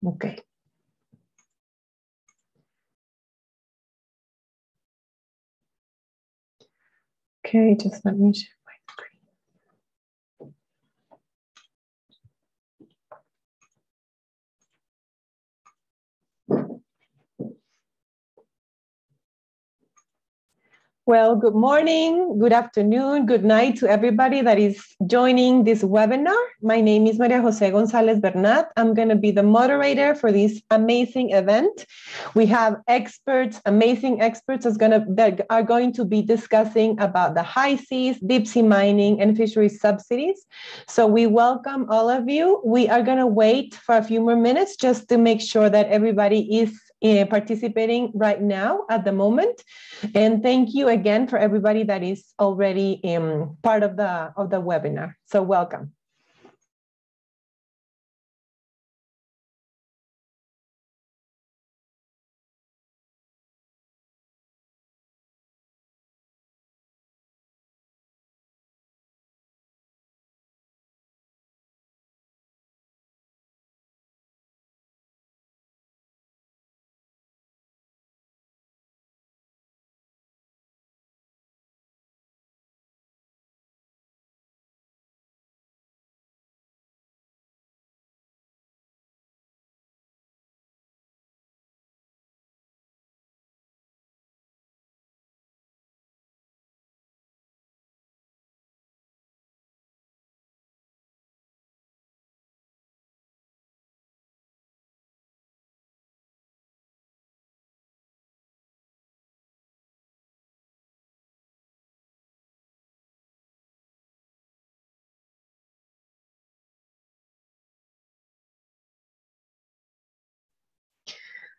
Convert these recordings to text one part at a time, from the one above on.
Okay. Okay, just let me share my screen. Well, good morning, good afternoon, good night to everybody that is joining this webinar. My name is Maria Jose Gonzalez Bernat. I'm going to be the moderator for this amazing event. We have experts, amazing experts that are going to be discussing about the high seas, deep sea mining, and fisheries subsidies. So we welcome all of you. We are going to wait for a few more minutes just to make sure that everybody is participating right now at the moment. And thank you again for everybody that is already part of the webinar. So welcome.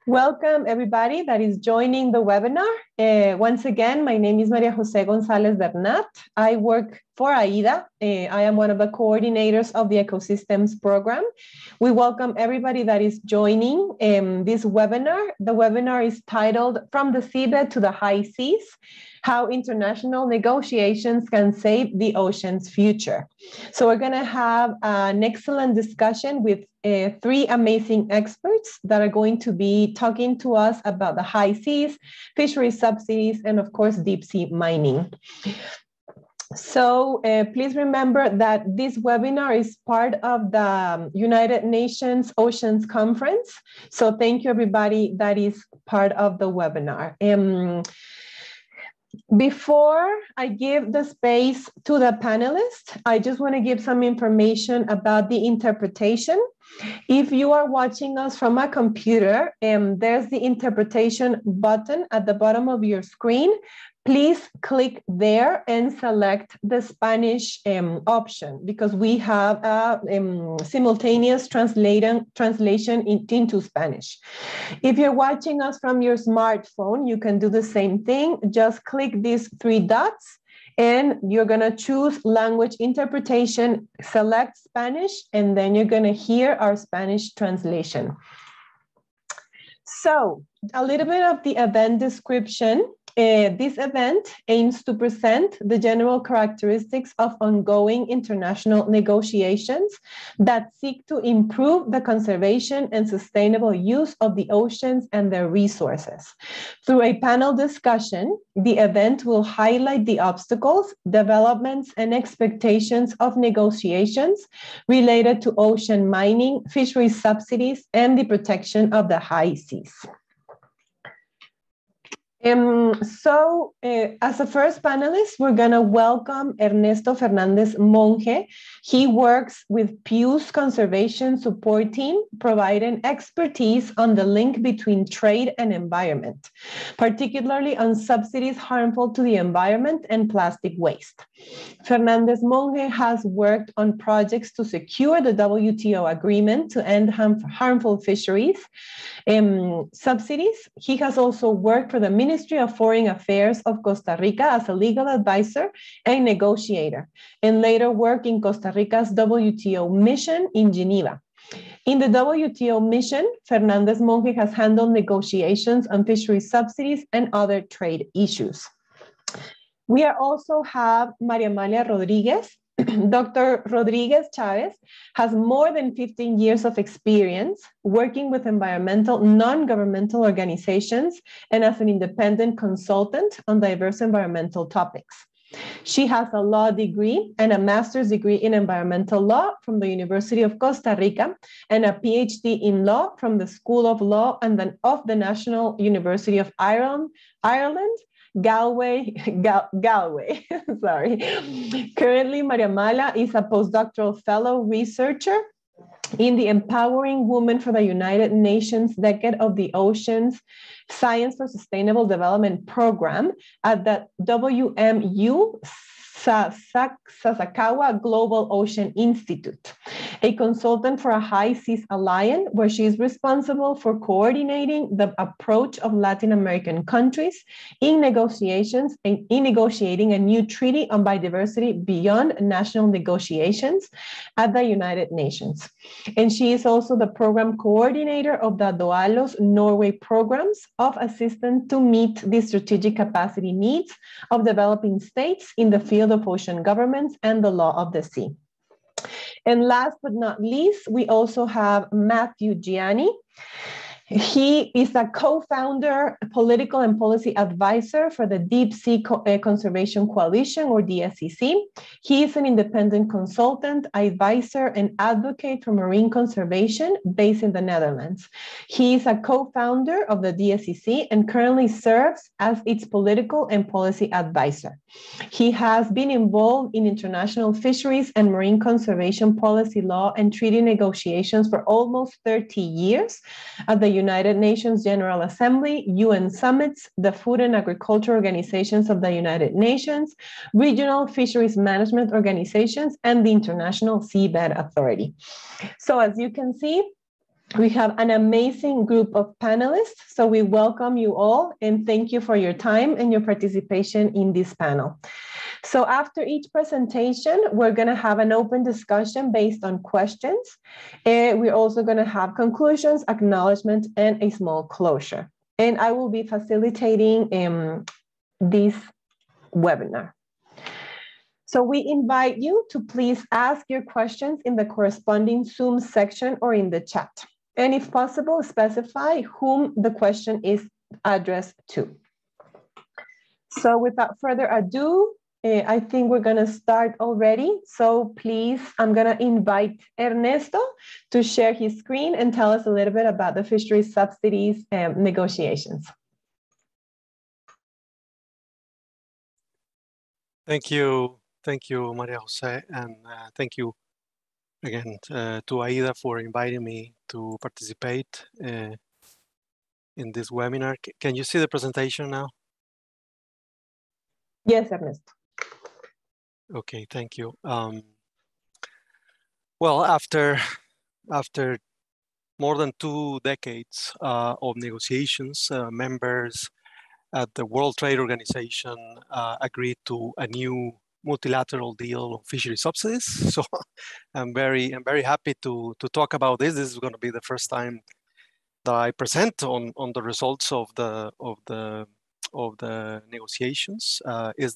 Welcome everybody that is joining the webinar. Once again, my name is Maria Jose Gonzalez Bernat. I work for AIDA. I am one of the coordinators of the Ecosystems program. We welcome everybody that is joining this webinar. The webinar is titled From the Seabed to the High Seas, How International Negotiations Can Save the Ocean's Future. So we're gonna have an excellent discussion with three amazing experts that are going to be talking to us about the high seas, fisheries subsidies, and of course, deep sea mining. So please remember that this webinar is part of the United Nations Oceans Conference. So thank you everybody that is part of the webinar. Before I give the space to the panelists, I just want to give some information about the interpretation. If you are watching us from a computer, there's the interpretation button at the bottom of your screen. Please click there and select the Spanish option because we have a simultaneous translation into Spanish. If you're watching us from your smartphone, you can do the same thing. Just click these three dots and you're gonna choose language interpretation, select Spanish, and then you're gonna hear our Spanish translation. So a little bit of the event description. This event aims to present the general characteristics of ongoing international negotiations that seek to improve the conservation and sustainable use of the oceans and their resources. Through a panel discussion, the event will highlight the obstacles, developments, and expectations of negotiations related to ocean mining, fisheries subsidies, and the protection of the high seas. As a first panelist, we're gonna welcome Ernesto Fernandez Monge. He works with Pew's Conservation Support Team, providing expertise on the link between trade and environment, particularly on subsidies harmful to the environment and plastic waste. Fernandez Monge has worked on projects to secure the WTO agreement to end harmful fisheries subsidies. He has also worked for the Ministry of Foreign Affairs of Costa Rica as a legal advisor and negotiator, and later worked in Costa Rica's WTO mission in Geneva. In the WTO mission, Fernandez Monge has handled negotiations on fisheries subsidies and other trade issues. We also have Maria Amalia Rodriguez. Dr. Rodriguez Chavez has more than 15 years of experience working with environmental, non-governmental organizations and as an independent consultant on diverse environmental topics. She has a law degree and a master's degree in environmental law from the University of Costa Rica and a PhD in law from the School of Law and then of the National University of Ireland, Galway, sorry. Currently, Maria Mala is a postdoctoral fellow researcher in the Empowering Women for the United Nations Decade of the Oceans Science for Sustainable Development Program at the WMU Sasakawa Global Ocean Institute, a consultant for a High Seas Alliance, where she is responsible for coordinating the approach of Latin American countries in negotiations and in negotiating a new treaty on biodiversity beyond national negotiations at the United Nations. And she is also the program coordinator of the Doalos Norway programs of assistance to meet the strategic capacity needs of developing states in the field of ocean governments and the law of the sea. And last but not least, we also have Matthew Gianni. He is a co-founder, political and policy advisor for the Deep Sea Conservation Coalition, or DSCC. He is an independent consultant, advisor, and advocate for marine conservation based in the Netherlands. He is a co-founder of the DSCC and currently serves as its political and policy advisor. He has been involved in international fisheries and marine conservation policy law and treaty negotiations for almost 30 years at the United Nations General Assembly, UN summits, the Food and Agriculture Organizations of the United Nations, regional fisheries management organizations, and the International Seabed Authority. So as you can see, we have an amazing group of panelists. So we welcome you all and thank you for your time and your participation in this panel. So after each presentation, we're going to have an open discussion based on questions. We're also going to have conclusions, acknowledgement, and a small closure. And I will be facilitating this webinar. So we invite you to please ask your questions in the corresponding Zoom section or in the chat. And if possible, specify whom the question is addressed to. So without further ado, I think we're going to start already. So please, I'm going to invite Ernesto to share his screen and tell us a little bit about the fisheries subsidies negotiations. Thank you, Maria Jose, and thank you again to Aida for inviting me to participate in this webinar. Can you see the presentation now? Yes, Ernesto. Okay, thank you. Well, after more than 2 decades of negotiations, members at the World Trade Organization agreed to a new multilateral deal on fishery subsidies. So I'm very happy to talk about this. This is going to be the first time that I present on the results of the negotiations. Is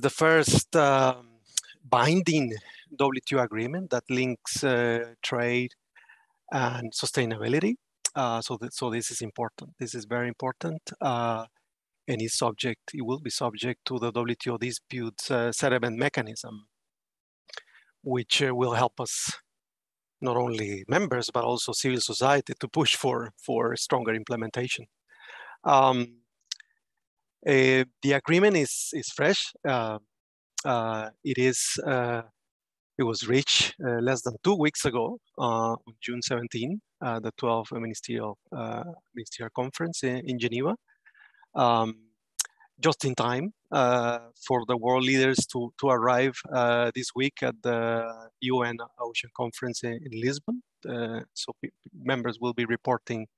the first binding WTO agreement that links trade and sustainability. So this is important. This is very important, and it will be subject to the WTO dispute settlement mechanism, which will help us, not only members but also civil society, to push for stronger implementation. The agreement is fresh. It was reached less than 2 weeks ago, on June 17, the 12th Ministerial Conference in Geneva, just in time for the world leaders to arrive this week at the UN Ocean Conference in Lisbon. So members will be reporting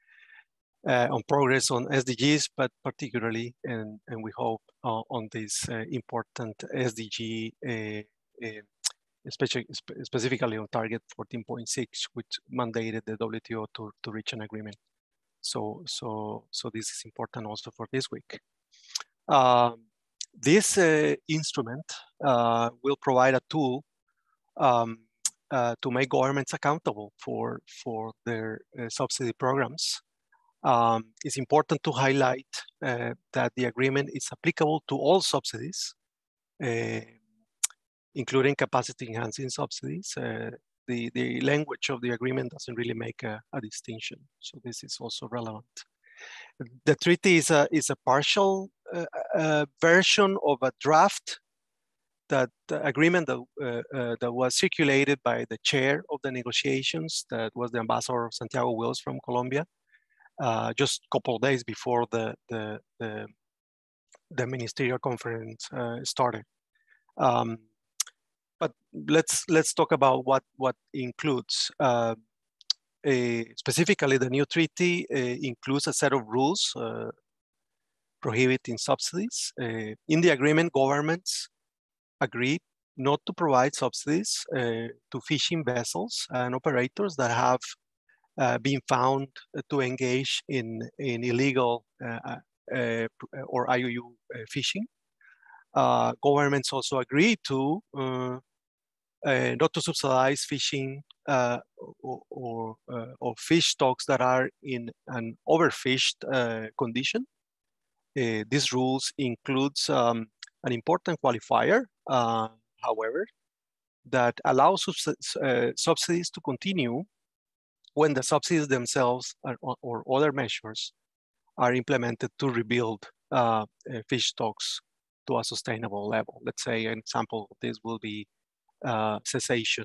on progress on SDGs, but particularly, and we hope, on this important SDG, specifically on target 14.6, which mandated the WTO to reach an agreement. So this is important also for this week. This instrument will provide a tool to make governments accountable for their subsidy programs. It's important to highlight that the agreement is applicable to all subsidies, including capacity enhancing subsidies. The language of the agreement doesn't really make a distinction, so this is also relevant. The treaty is a partial version of a draft that agreement that was circulated by the chair of the negotiations, that was the ambassador Santiago Wills from Colombia, just a couple of days before the ministerial conference started. But let's talk about what includes. Specifically, the new treaty includes a set of rules prohibiting subsidies. In the agreement, governments agreed not to provide subsidies to fishing vessels and operators that have been found to engage in illegal or IUU fishing. Governments also agreed to not to subsidize fishing or fish stocks that are in an overfished condition. These rules includes an important qualifier, however, that allows subsidies to continue when the subsidies themselves or other measures are implemented to rebuild fish stocks to a sustainable level. Let's say an example of this will be cessation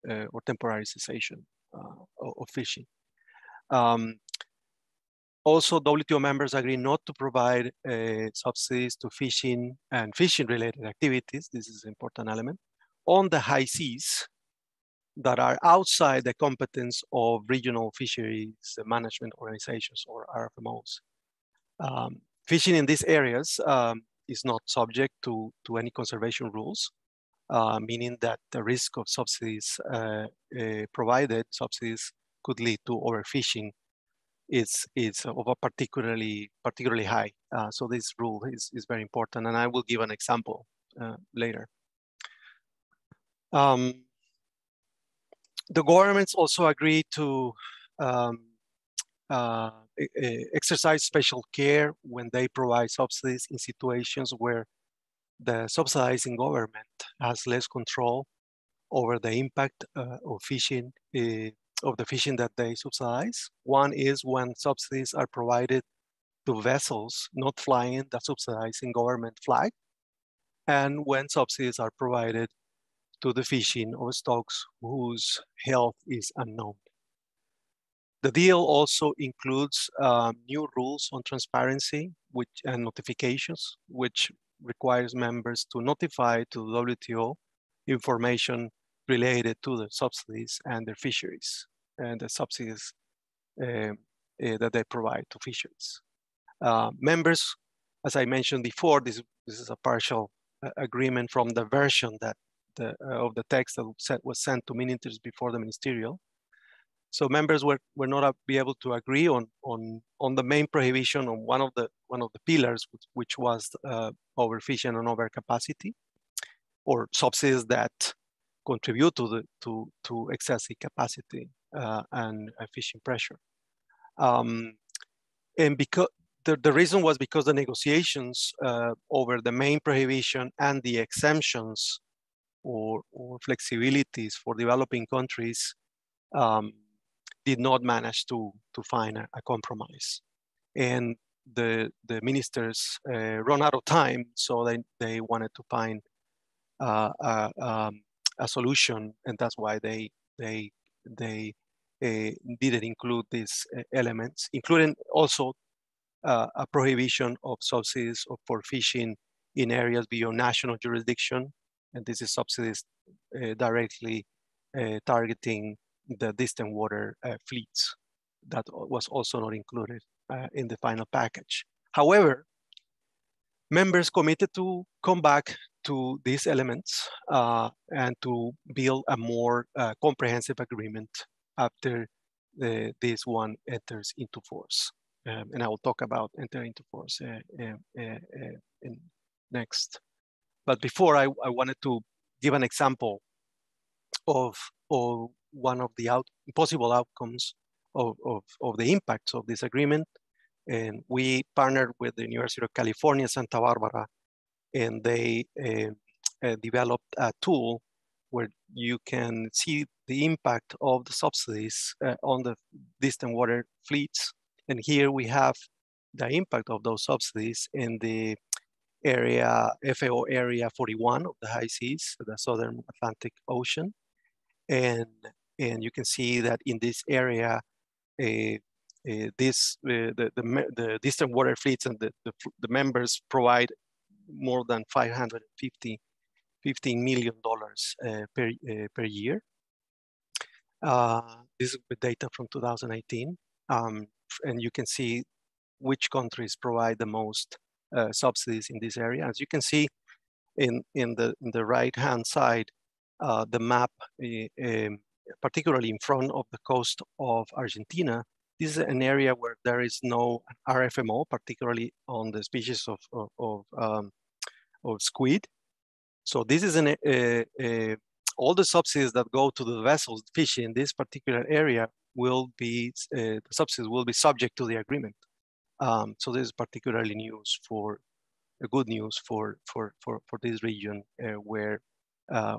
or temporary cessation of fishing. Also, WTO members agree not to provide subsidies to fishing and fishing-related activities. This is an important element on the high seas that are outside the competence of regional fisheries management organizations or RFMOs. Fishing in these areas is not subject to any conservation rules, meaning that the risk of subsidies provided subsidies could lead to overfishing is of a particularly high. So this rule is very important, and I will give an example later. The governments also agreed to exercise special care when they provide subsidies in situations where the subsidizing government has less control over the impact of fishing, of the fishing that they subsidize. One is when subsidies are provided to vessels not flying the subsidizing government flag, and when subsidies are provided to the fishing of stocks whose health is unknown. The deal also includes new rules on transparency and notifications, which requires members to notify to WTO information related to the subsidies and their fisheries and the subsidies that they provide to fisheries. Members, as I mentioned before, this is a partial agreement from the version that of the text that was sent to ministers before the ministerial. So members were not be able to agree on the main prohibition on one of the pillars, which was overfishing and overcapacity, or subsidies that contribute to excessive capacity and fishing pressure. And because the reason was because the negotiations over the main prohibition and the exemptions or flexibilities for developing countries did not manage to find a compromise. And the ministers run out of time, so they wanted to find a solution, and that's why they didn't include these elements, including also a prohibition of subsidies for fishing in areas beyond national jurisdiction, and this is subsidies directly targeting the distant water fleets. That was also not included in the final package. However, members committed to come back to these elements and to build a more comprehensive agreement after this one enters into force. And I will talk about entering into force next. But before, I wanted to give an example of one of the possible outcomes of the impacts of this agreement. And we partnered with the University of California, Santa Barbara, and they developed a tool where you can see the impact of the subsidies on the distant water fleets. And here we have the impact of those subsidies in the area, FAO Area 41 of the high seas, the Southern Atlantic Ocean. And you can see that in this area, the distant water fleets and the members provide more than $15 million per year. This is the data from 2018, and you can see which countries provide the most subsidies in this area. As you can see in the right-hand side, the map, particularly in front of the coast of Argentina, this is an area where there is no RFMO, particularly on the species of squid. So this is all the subsidies that go to the vessels fishing in this particular area will be, the subsidies will be subject to the agreement. So this is particularly good news for this region where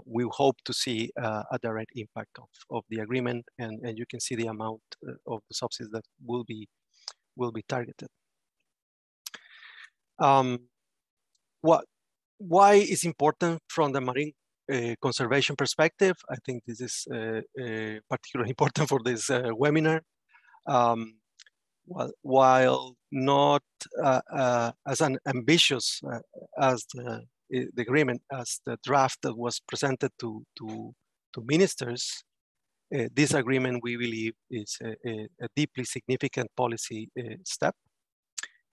we hope to see a direct impact of the agreement, and you can see the amount of the subsidies that will be targeted. Why is important from the marine conservation perspective? I think this is particularly important for this webinar. While not as ambitious as the agreement, as the draft that was presented to ministers, this agreement, we believe, is a deeply significant policy step.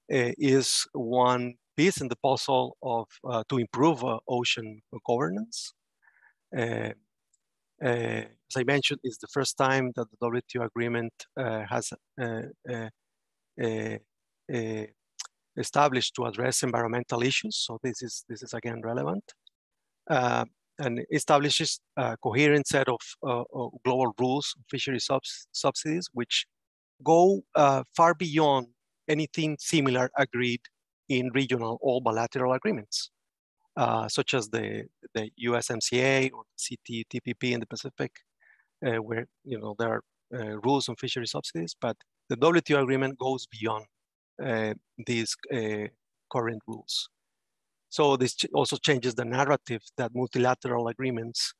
Is one piece in the puzzle of to improve ocean governance. As I mentioned, it's the first time that the WTO agreement has established to address environmental issues. So this is again relevant, and establishes a coherent set of global rules, fishery subsidies, which go far beyond anything similar agreed in regional or bilateral agreements, such as the USMCA or CTTPP in the Pacific, where there are rules on fishery subsidies, but the WTO agreement goes beyond these current rules. So this also changes the narrative that multilateral agreements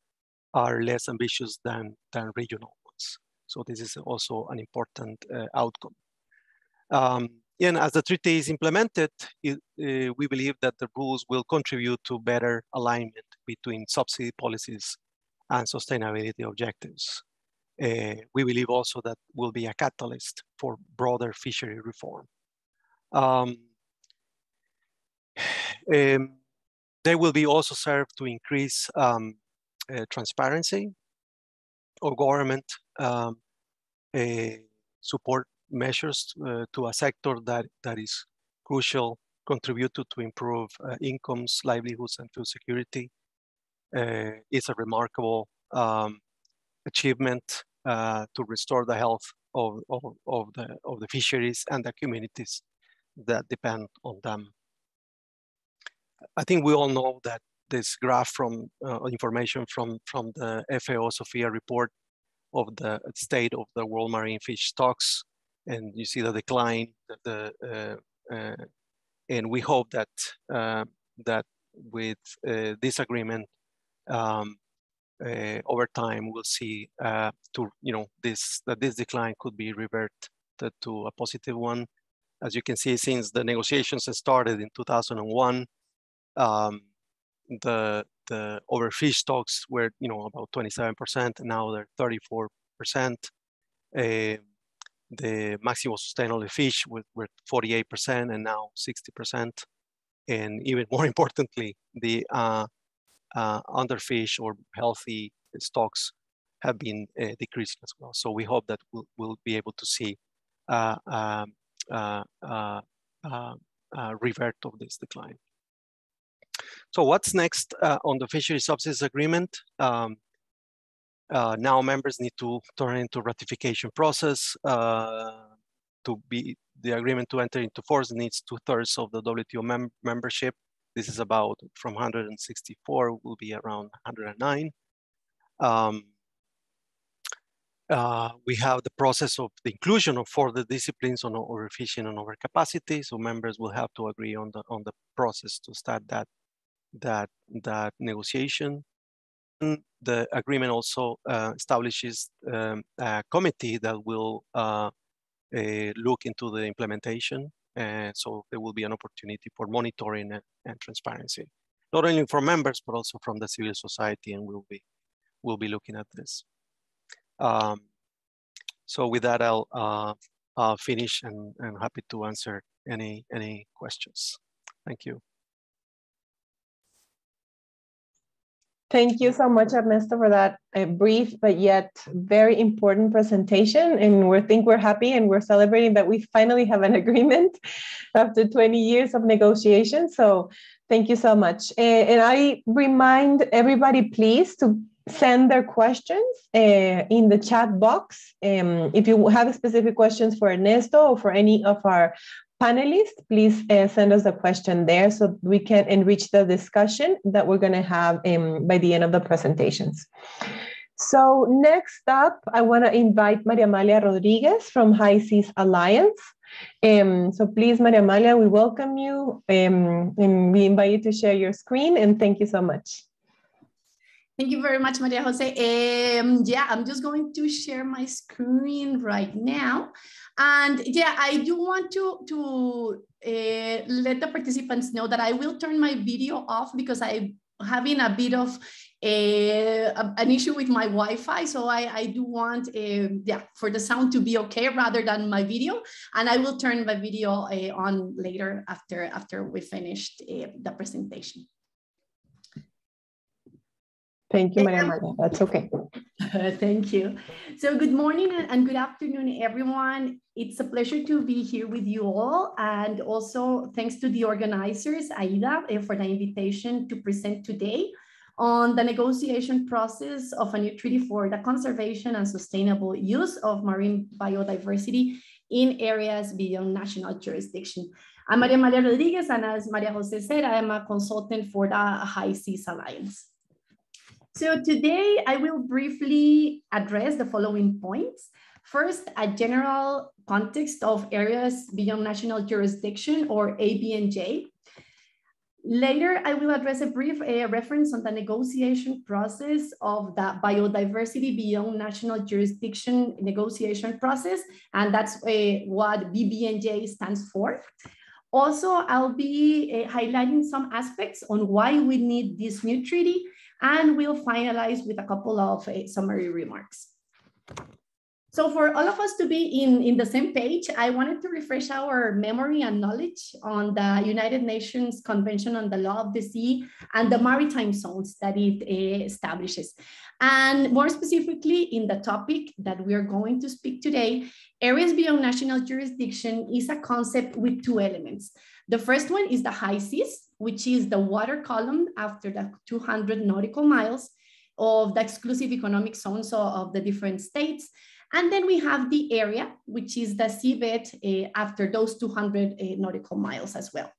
are less ambitious than regional ones. So this is also an important outcome. And as the treaty is implemented, we believe that the rules will contribute to better alignment between subsidy policies and sustainability objectives. We believe also that will be a catalyst for broader fishery reform. They will be also served to increase transparency of government support measures to a sector that is crucial, contributed to improve incomes, livelihoods, and food security. It's a remarkable achievement to restore the health of the fisheries and the communities that depend on them. I think we all know that this graph from information from the FAO Sofia report of the state of the world marine fish stocks, and you see the decline. And we hope that that with this agreement, over time we'll see this decline could be reverted to a positive one. As you can see, since the negotiations started in 2001, the overfish stocks were about 27%, now they're 34%. The maximum sustainable fish were 48% and now 60%. And even more importantly, the underfish or healthy stocks have been decreasing as well. So we hope that we'll be able to see revert of this decline. So what's next on the fishery subsidies agreement? Now members need to turn into ratification process. To be the agreement to enter into force needs 2/3 of the WTO membership. This is about from 164 will be around 109. We have the process of the inclusion of further disciplines on overfishing and overcapacity. So members will have to agree on the process to start that negotiation. And the agreement also establishes a committee that will look into the implementation. So there will be an opportunity for monitoring and transparency, not only from members, but also from the civil society, and we'll be looking at this. So with that, I'll finish and happy to answer any questions. Thank you. Thank you so much, Ernesto, for that brief but yet very important presentation. And we think we're happy and we're celebrating that we finally have an agreement after 20 years of negotiation. So thank you so much. And I remind everybody, please, to send their questions in the chat box. If you have specific questions for Ernesto or for any of our panelists, please send us a question there so we can enrich the discussion that we're going to have by the end of the presentations. So next up, I want to invite Maria Malia Rodriguez from High Seas Alliance. So please, Maria Malia, we welcome you and we invite you to share your screen, and thank you so much. Thank you very much, Maria Jose. Yeah, I'm just going to share my screen right now. And yeah, I do want to let the participants know that I will turn my video off because I'm having a bit of an issue with my Wi-Fi. So I do want yeah, for the sound to be okay rather than my video. And I will turn my video on later after we finished the presentation. Thank you, Maria Maria. That's okay. Thank you. So good morning and good afternoon, everyone. It's a pleasure to be here with you all. And also thanks to the organizers, AIDA, for the invitation to present today on the negotiation process of a new treaty for the conservation and sustainable use of marine biodiversity in areas beyond national jurisdiction. I'm Maria Malia Rodriguez, and as Maria Jose said, I am a consultant for the High Seas Alliance. So today I will briefly address the following points. First, a general context of areas beyond national jurisdiction, or Bbnj. Later, I will address a brief reference on the negotiation process of the biodiversity beyond national jurisdiction negotiation process, and that's what Bbnj stands for. Also, I'll be highlighting some aspects on why we need this new treaty, and we'll finalize with a couple of summary remarks. So for all of us to be in the same page, I wanted to refresh our memory and knowledge on the United Nations Convention on the Law of the Sea and the maritime zones that it establishes. And more specifically, in the topic that we are going to speak today, areas beyond national jurisdiction is a concept with two elements. The first one is the high seas, which is the water column after the 200 nautical miles of the exclusive economic zones of the different states. And then we have the area, which is the seabed after those 200 nautical miles as well.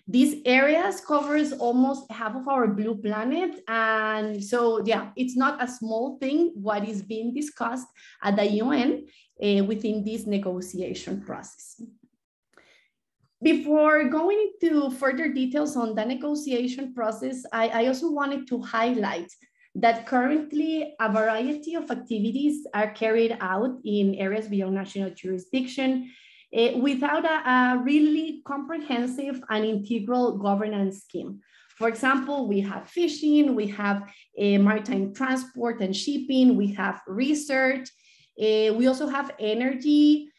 These areas covers almost half of our blue planet. And so, yeah, it's not a small thing what is being discussed at the UN within this negotiation process. Before going into further details on the negotiation process, I also wanted to highlight that currently a variety of activities are carried out in areas beyond national jurisdiction without a really comprehensive and integral governance scheme. For example, we have fishing, we have maritime transport and shipping, we have research, we also have energy,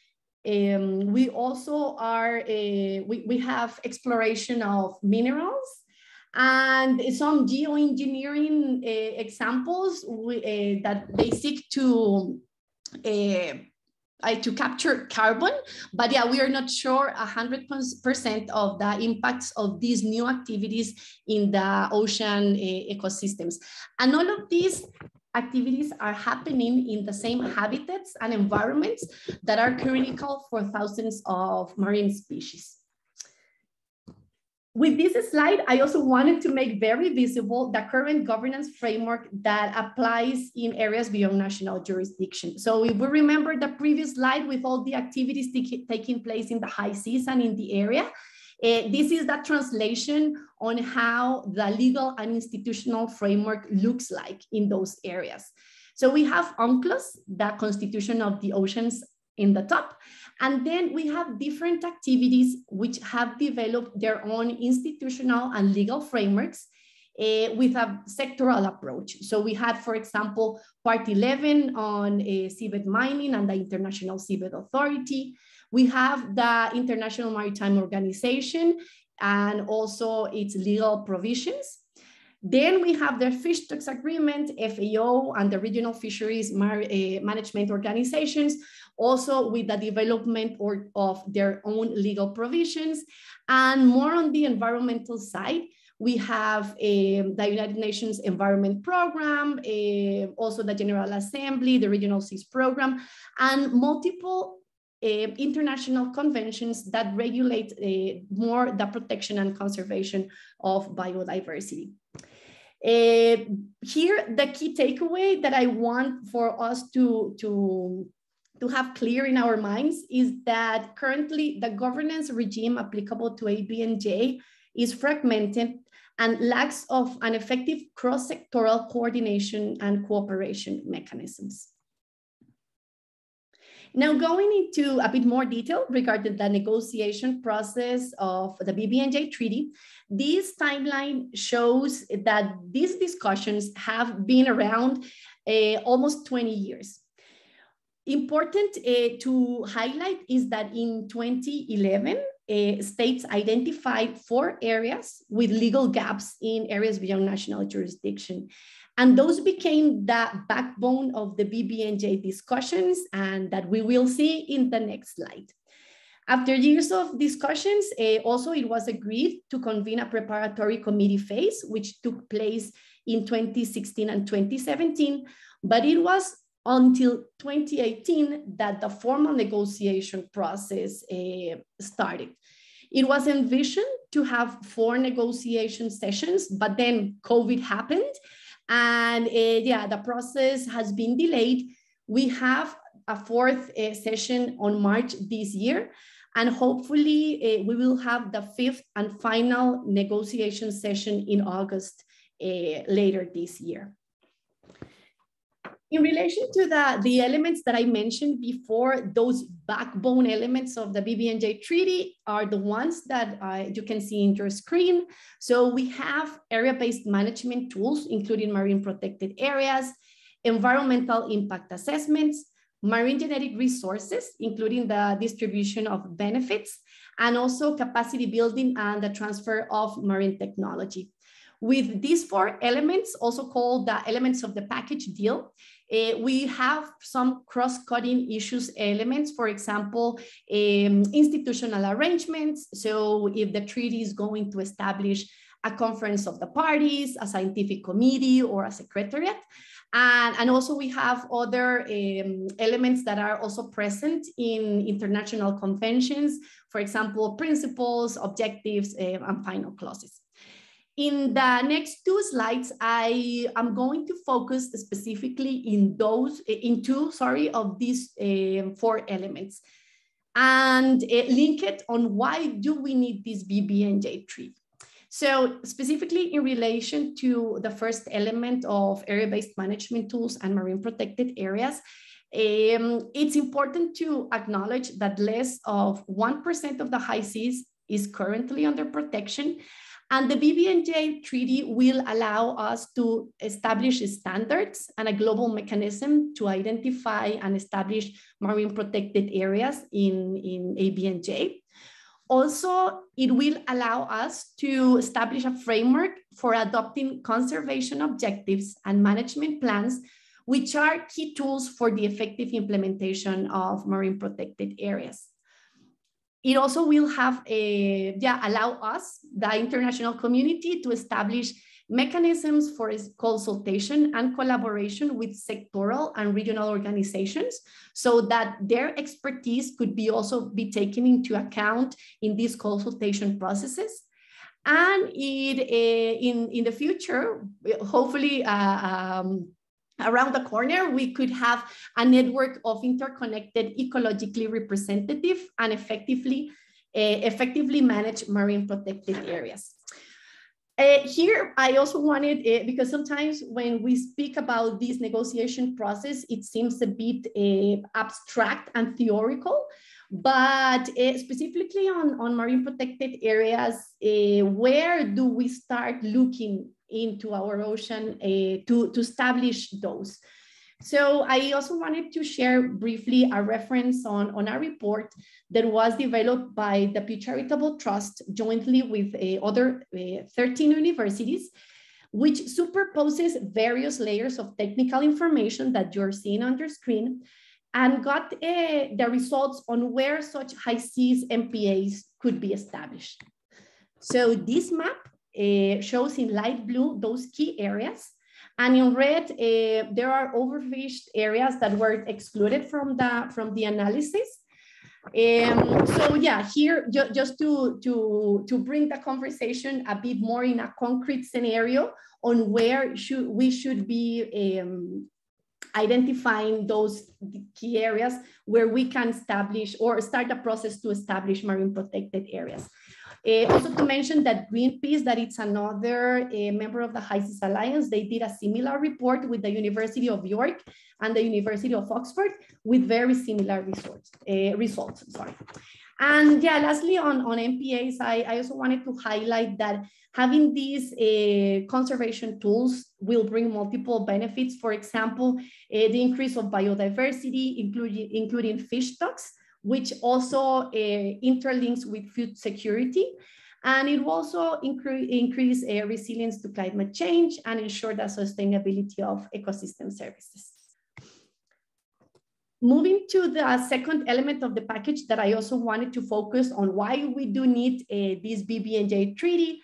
we also are, we have exploration of minerals, and some geoengineering examples that they seek to to capture carbon, but yeah, we are not sure 100% of the impacts of these new activities in the ocean ecosystems. And all of these activities are happening in the same habitats and environments that are critical for thousands of marine species. With this slide, I also wanted to make very visible the current governance framework that applies in areas beyond national jurisdiction. So if we remember the previous slide with all the activities taking place in the high seas and in the area, this is the translation on how the legal and institutional framework looks like in those areas. So we have UNCLOS, the Constitution of the Oceans, in the top. And then we have different activities which have developed their own institutional and legal frameworks with a sectoral approach. So we had, for example, Part 11 on seabed mining and the International Seabed Authority. We have the International Maritime Organization and also its legal provisions. Then we have the Fish Stocks Agreement, FAO, and the Regional Fisheries Management Organizations, also with the development of their own legal provisions. And more on the environmental side, we have the United Nations Environment Program, also the General Assembly, the Regional Seas Program, and multiple international conventions that regulate more the protection and conservation of biodiversity. Here, the key takeaway that I want for us to have clear in our minds is that currently the governance regime applicable to Bbnj is fragmented and lacks of an effective cross-sectoral coordination and cooperation mechanisms. Now going into a bit more detail regarding the negotiation process of the Bbnj Treaty, this timeline shows that these discussions have been around almost 20 years. Important to highlight is that in 2011, states identified 4 areas with legal gaps in areas beyond national jurisdiction. And those became the backbone of the Bbnj discussions, and that we will see in the next slide. After years of discussions, also it was agreed to convene a preparatory committee phase, which took place in 2016 and 2017, but it was until 2018 that the formal negotiation process started. It was envisioned to have 4 negotiation sessions, but then COVID happened. And yeah, the process has been delayed. We have a 4th session on March this year, and hopefully we will have the 5th and final negotiation session in August later this year. In relation to the elements that I mentioned before, those backbone elements of the Bbnj Treaty are the ones that you can see in your screen. So we have area-based management tools, including marine protected areas, environmental impact assessments, marine genetic resources, including the distribution of benefits, and also capacity building and the transfer of marine technology. With these 4 elements, also called the elements of the package deal, we have some cross-cutting issues elements, for example, institutional arrangements. So if the treaty is going to establish a conference of the parties, a scientific committee, or a secretariat. And also we have other elements that are also present in international conventions, for example, principles, objectives, and final clauses. In the next 2 slides, I am going to focus specifically in two of these 4 elements and link it on why do we need this Bbnj treaty. So specifically in relation to the first element of area-based management tools and marine protected areas, it's important to acknowledge that less of 1% of the high seas is currently under protection. And the Bbnj Treaty will allow us to establish standards and a global mechanism to identify and establish marine protected areas in Bbnj. Also, it will allow us to establish a framework for adopting conservation objectives and management plans which are key tools for the effective implementation of marine protected areas. It also will have allow us, the international community, to establish mechanisms for consultation and collaboration with sectoral and regional organizations so that their expertise could be also be taken into account in these consultation processes. And in the future, hopefully around the corner, we could have a network of interconnected, ecologically representative and effectively managed marine protected areas. Here, I also wanted, because sometimes when we speak about this negotiation process, it seems a bit abstract and theoretical, but specifically on marine protected areas, where do we start looking into our ocean to establish those? So I also wanted to share briefly a reference on a report that was developed by the Pew Charitable Trust jointly with other 13 universities, which superposes various layers of technical information that you're seeing on your screen, and got the results on where such high seas MPAs could be established. So this map shows in light blue those key areas, and in red there are overfished areas that were excluded from the analysis. So yeah, here just to bring the conversation a bit more in a concrete scenario on where we should be identifying those key areas where we can establish or start a process to establish marine protected areas. Also to mention that Greenpeace, that it's another member of the High Seas Alliance, they did a similar report with the University of York and the University of Oxford with very similar results. And yeah, lastly on MPAs, I also wanted to highlight that having these conservation tools will bring multiple benefits. For example, the increase of biodiversity, including fish stocks, which also interlinks with food security. And it will also increase resilience to climate change and ensure the sustainability of ecosystem services. Moving to the second element of the package that I also wanted to focus on why we do need this Bbnj treaty.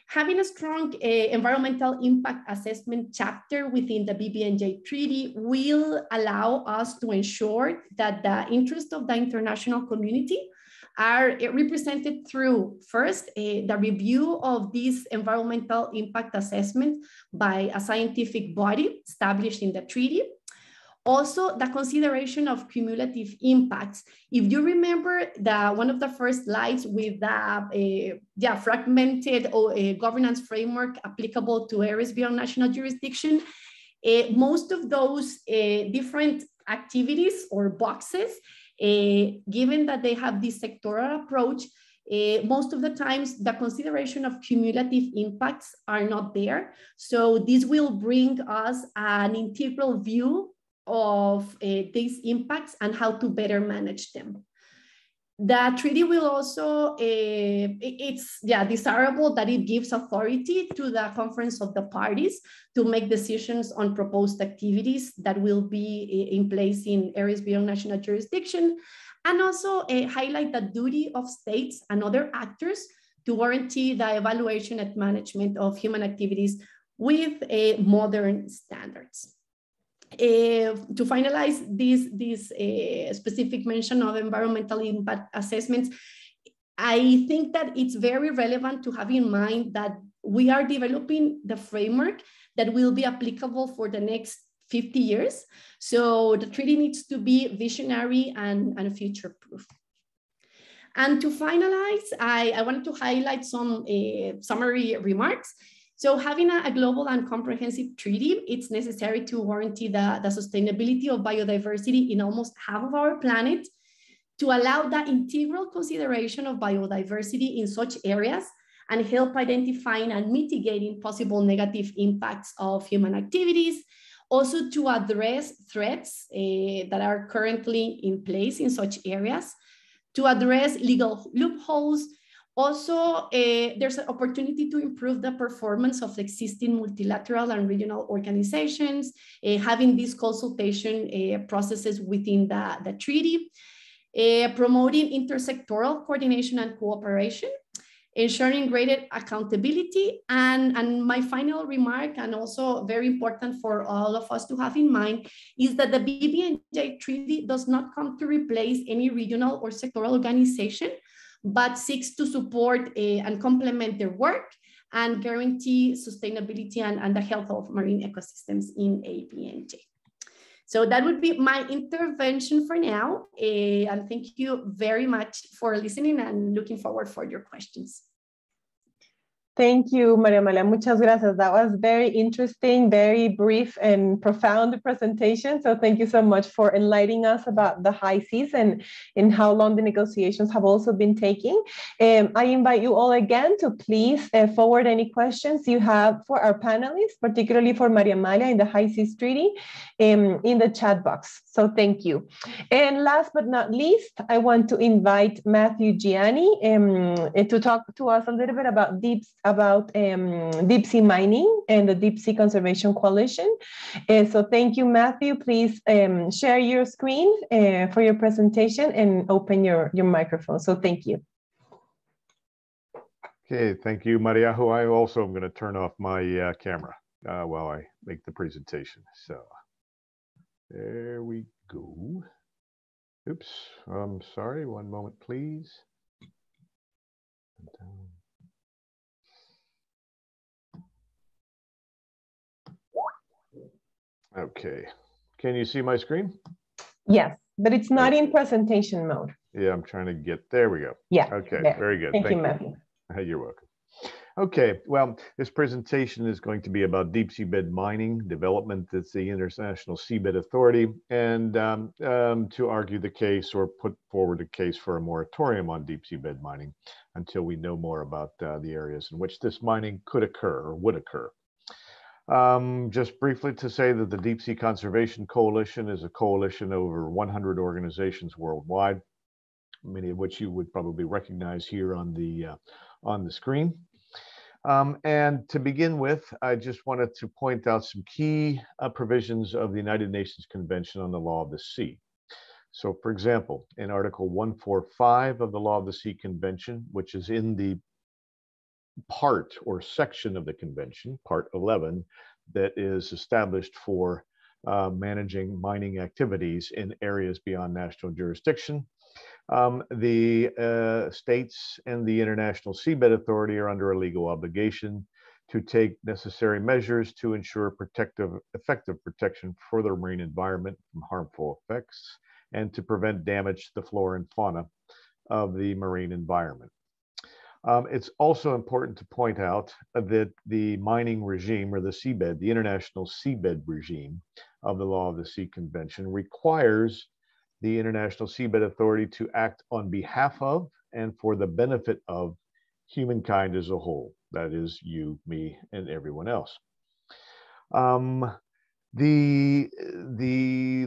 Having a strong environmental impact assessment chapter within the Bbnj treaty will allow us to ensure that the interests of the international community are represented through, first, the review of this environmental impact assessment by a scientific body established in the treaty. Also, the consideration of cumulative impacts. If you remember one of the first slides with the fragmented governance framework applicable to areas beyond national jurisdiction, most of those different activities or boxes, given that they have this sectoral approach, most of the times the consideration of cumulative impacts are not there. So this will bring us an integral view of these impacts and how to better manage them. The treaty will also, it's desirable that it gives authority to the Conference of the Parties to make decisions on proposed activities that will be in place in areas beyond national jurisdiction, and also highlight the duty of states and other actors to guarantee the evaluation and management of human activities with modern standards. To finalize this specific mention of environmental impact assessments, I think that it's very relevant to have in mind that we are developing the framework that will be applicable for the next 50 years. So the treaty needs to be visionary and future-proof. And to finalize, I wanted to highlight some summary remarks. So having a global and comprehensive treaty, it's necessary to guarantee the sustainability of biodiversity in almost half of our planet, to allow the integral consideration of biodiversity in such areas and help identifying and mitigating possible negative impacts of human activities, also to address threats that are currently in place in such areas, to address legal loopholes, Also, there's an opportunity to improve the performance of existing multilateral and regional organizations, having these consultation processes within the treaty, promoting intersectoral coordination and cooperation, ensuring greater accountability. And my final remark, and also very important for all of us to have in mind, is that the Bbnj treaty does not come to replace any regional or sectoral organization, but seeks to support and complement their work and guarantee sustainability and the health of marine ecosystems in Bbnj. So that would be my intervention for now. And thank you very much for listening and looking forward for your questions. Thank you, Maria Malia. Muchas gracias. That was very interesting, very brief and profound presentation. So thank you so much for enlightening us about the high seas and how long the negotiations have also been taking. I invite you all again to please forward any questions you have for our panelists, particularly for Maria Malia in the High Seas Treaty, in the chat box. So thank you. And last but not least, I want to invite Matthew Gianni to talk to us a little bit about deep sea mining and the Deep Sea Conservation Coalition. So thank you, Matthew. Please share your screen for your presentation and open your microphone. So thank you. Okay, thank you, Maria. I also am going to turn off my camera while I make the presentation. So there we go. Oops, I'm sorry, one moment, please. Okay, can you see my screen? Yes, but it's not in presentation mode. Yeah, I'm trying to get, there we go. Yeah. Okay, there. Very good. Thank you, Matthew. You're welcome. Okay, well, this presentation is going to be about deep seabed mining development. That's the International Seabed Authority, and to argue the case or put forward a case for a moratorium on deep seabed mining until we know more about the areas in which this mining could occur or would occur. Just briefly to say that the Deep Sea Conservation Coalition is a coalition of over 100 organizations worldwide, many of which you would probably recognize here on the screen. And to begin with, I just wanted to point out some key provisions of the United Nations Convention on the Law of the Sea. So, for example, in Article 145 of the Law of the Sea Convention, which is in the part or section of the convention, part 11, that is established for managing mining activities in areas beyond national jurisdiction. The states and the International Seabed Authority are under a legal obligation to take necessary measures to ensure effective protection for the marine environment from harmful effects and to prevent damage to the flora and fauna of the marine environment. It's also important to point out that the mining regime, or the seabed, the International Seabed Regime of the Law of the Sea Convention, requires the International Seabed Authority to act on behalf of and for the benefit of humankind as a whole. That is you, me, and everyone else. The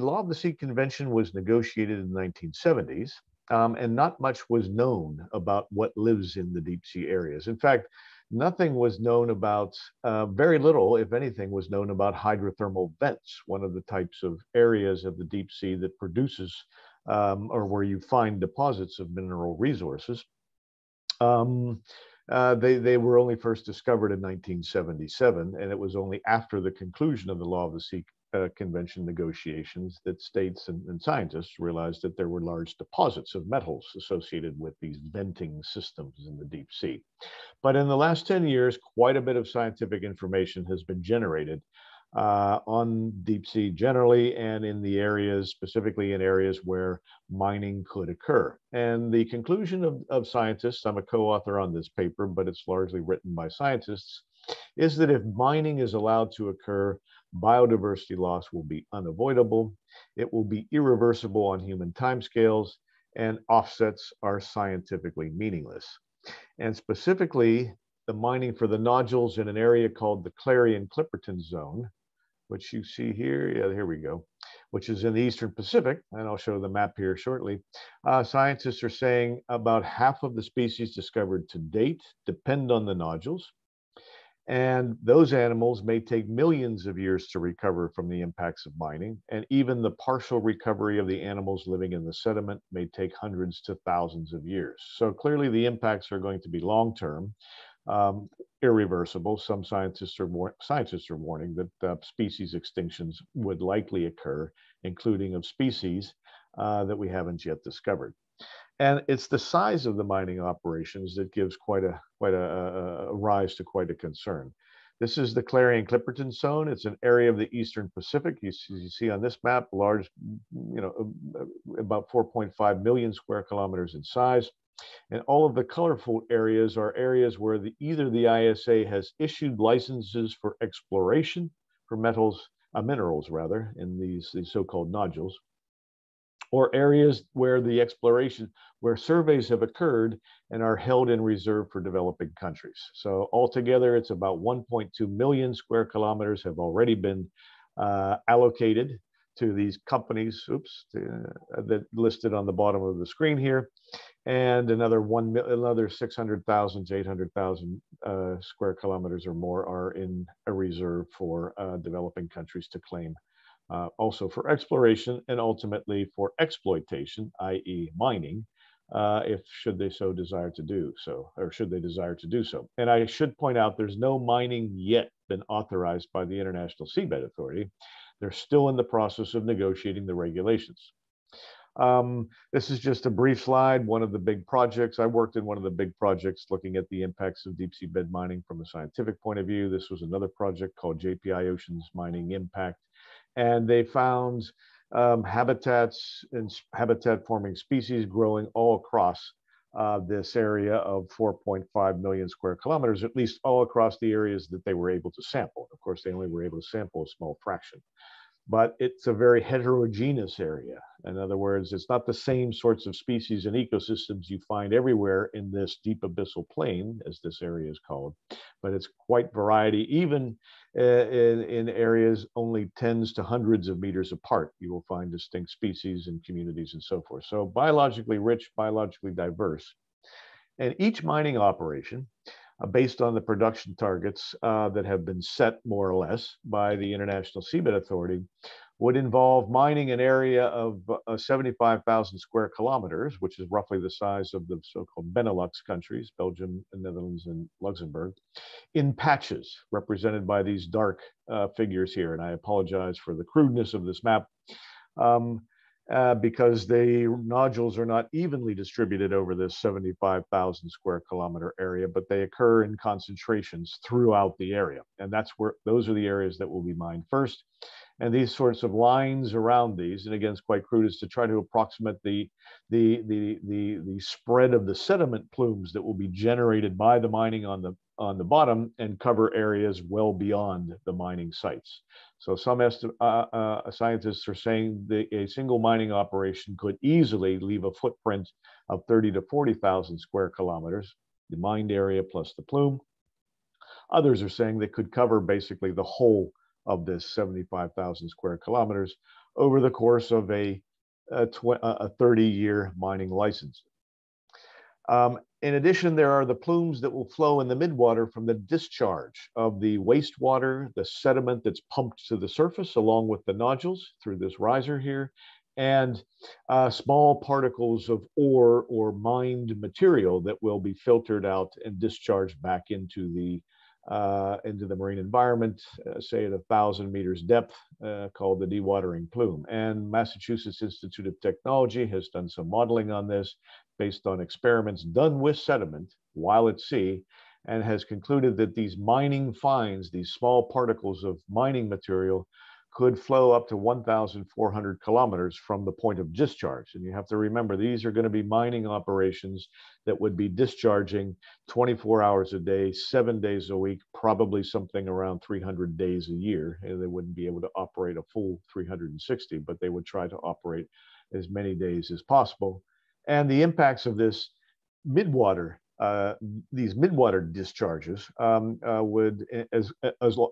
Law of the Sea Convention was negotiated in the 1970s. And not much was known about what lives in the deep sea areas. In fact, nothing was known about, very little, if anything, was known about hydrothermal vents, one of the types of areas of the deep sea that produces or where you find deposits of mineral resources. They were only first discovered in 1977, and it was only after the conclusion of the Law of the Sea Convention negotiations that states and scientists realized that there were large deposits of metals associated with these venting systems in the deep sea. But in the last 10 years, quite a bit of scientific information has been generated on deep sea generally, and in the areas, specifically in areas where mining could occur. And the conclusion of scientists, I'm a co-author on this paper, but it's largely written by scientists, is that if mining is allowed to occur, biodiversity loss will be unavoidable, it will be irreversible on human timescales, and offsets are scientifically meaningless. And specifically, the mining for the nodules in an area called the Clarion Clipperton zone, which you see here, yeah, here we go, which is in the Eastern Pacific, and I'll show the map here shortly, scientists are saying about half of the species discovered to date depend on the nodules. And those animals may take millions of years to recover from the impacts of mining. And even the partial recovery of the animals living in the sediment may take hundreds to thousands of years. So clearly the impacts are going to be long-term, irreversible. Some scientists are warning that species extinctions would likely occur, including of species that we haven't yet discovered. And it's the size of the mining operations that gives quite a rise to quite a concern. This is the Clarion Clipperton zone. It's an area of the Eastern Pacific. You see on this map, large, about 4.5 million square kilometers in size. And all of the colorful areas are areas where either the ISA has issued licenses for exploration for minerals rather, in these so-called nodules, or areas where where surveys have occurred and are held in reserve for developing countries. So altogether, it's about 1.2 million square kilometers have already been allocated to these companies, that listed on the bottom of the screen here, and another 600,000 to 800,000 square kilometers or more are in a reserve for developing countries to claim. Also for exploration and ultimately for exploitation, i.e. mining, should they desire to do so. And I should point out there's no mining yet been authorized by the International Seabed Authority. They're still in the process of negotiating the regulations. This is just a brief slide, one of the big projects. I worked in one of the big projects looking at the impacts of deep seabed mining from a scientific point of view. This was another project called JPI Oceans Mining Impact. And they found habitats and habitat-forming species growing all across this area of 4.5 million square kilometers, at least all across the areas that they were able to sample. Of course, they only were able to sample a small fraction. But it's a very heterogeneous area. In other words, it's not the same sorts of species and ecosystems you find everywhere in this deep abyssal plain, as this area is called, but it's quite variety. Even in areas only tens to hundreds of meters apart, you will find distinct species and communities and so forth. So biologically rich, biologically diverse. And each mining operation, based on the production targets that have been set more or less by the International Seabed Authority, would involve mining an area of 75,000 square kilometers, which is roughly the size of the so-called Benelux countries, Belgium, the Netherlands, and Luxembourg, in patches represented by these dark figures here. And I apologize for the crudeness of this map. Because the nodules are not evenly distributed over this 75,000 square kilometer area, but they occur in concentrations throughout the area. And those are the areas that will be mined first. And these sorts of lines around these, and again, it's quite crude, is to try to approximate the spread of the sediment plumes that will be generated by the mining on the bottom and cover areas well beyond the mining sites. So some scientists are saying that a single mining operation could easily leave a footprint of 30 to 40,000 square kilometers, the mined area plus the plume. Others are saying they could cover basically the whole of this 75,000 square kilometers over the course of a 30-year mining license. In addition, there are the plumes that will flow in the midwater from the discharge of the wastewater, the sediment that's pumped to the surface along with the nodules through this riser here, and small particles of ore or mined material that will be filtered out and discharged back into the marine environment, say at 1,000 meters depth, called the Dewatering Plume. And Massachusetts Institute of Technology has done some modeling on this based on experiments done with sediment while at sea, and has concluded that these mining finds, these small particles of mining material, could flow up to 1,400 kilometers from the point of discharge. And you have to remember, these are going to be mining operations that would be discharging 24 hours a day, 7 days a week, probably something around 300 days a year. And they wouldn't be able to operate a full 360, but they would try to operate as many days as possible. And the impacts of this midwater these midwater discharges would,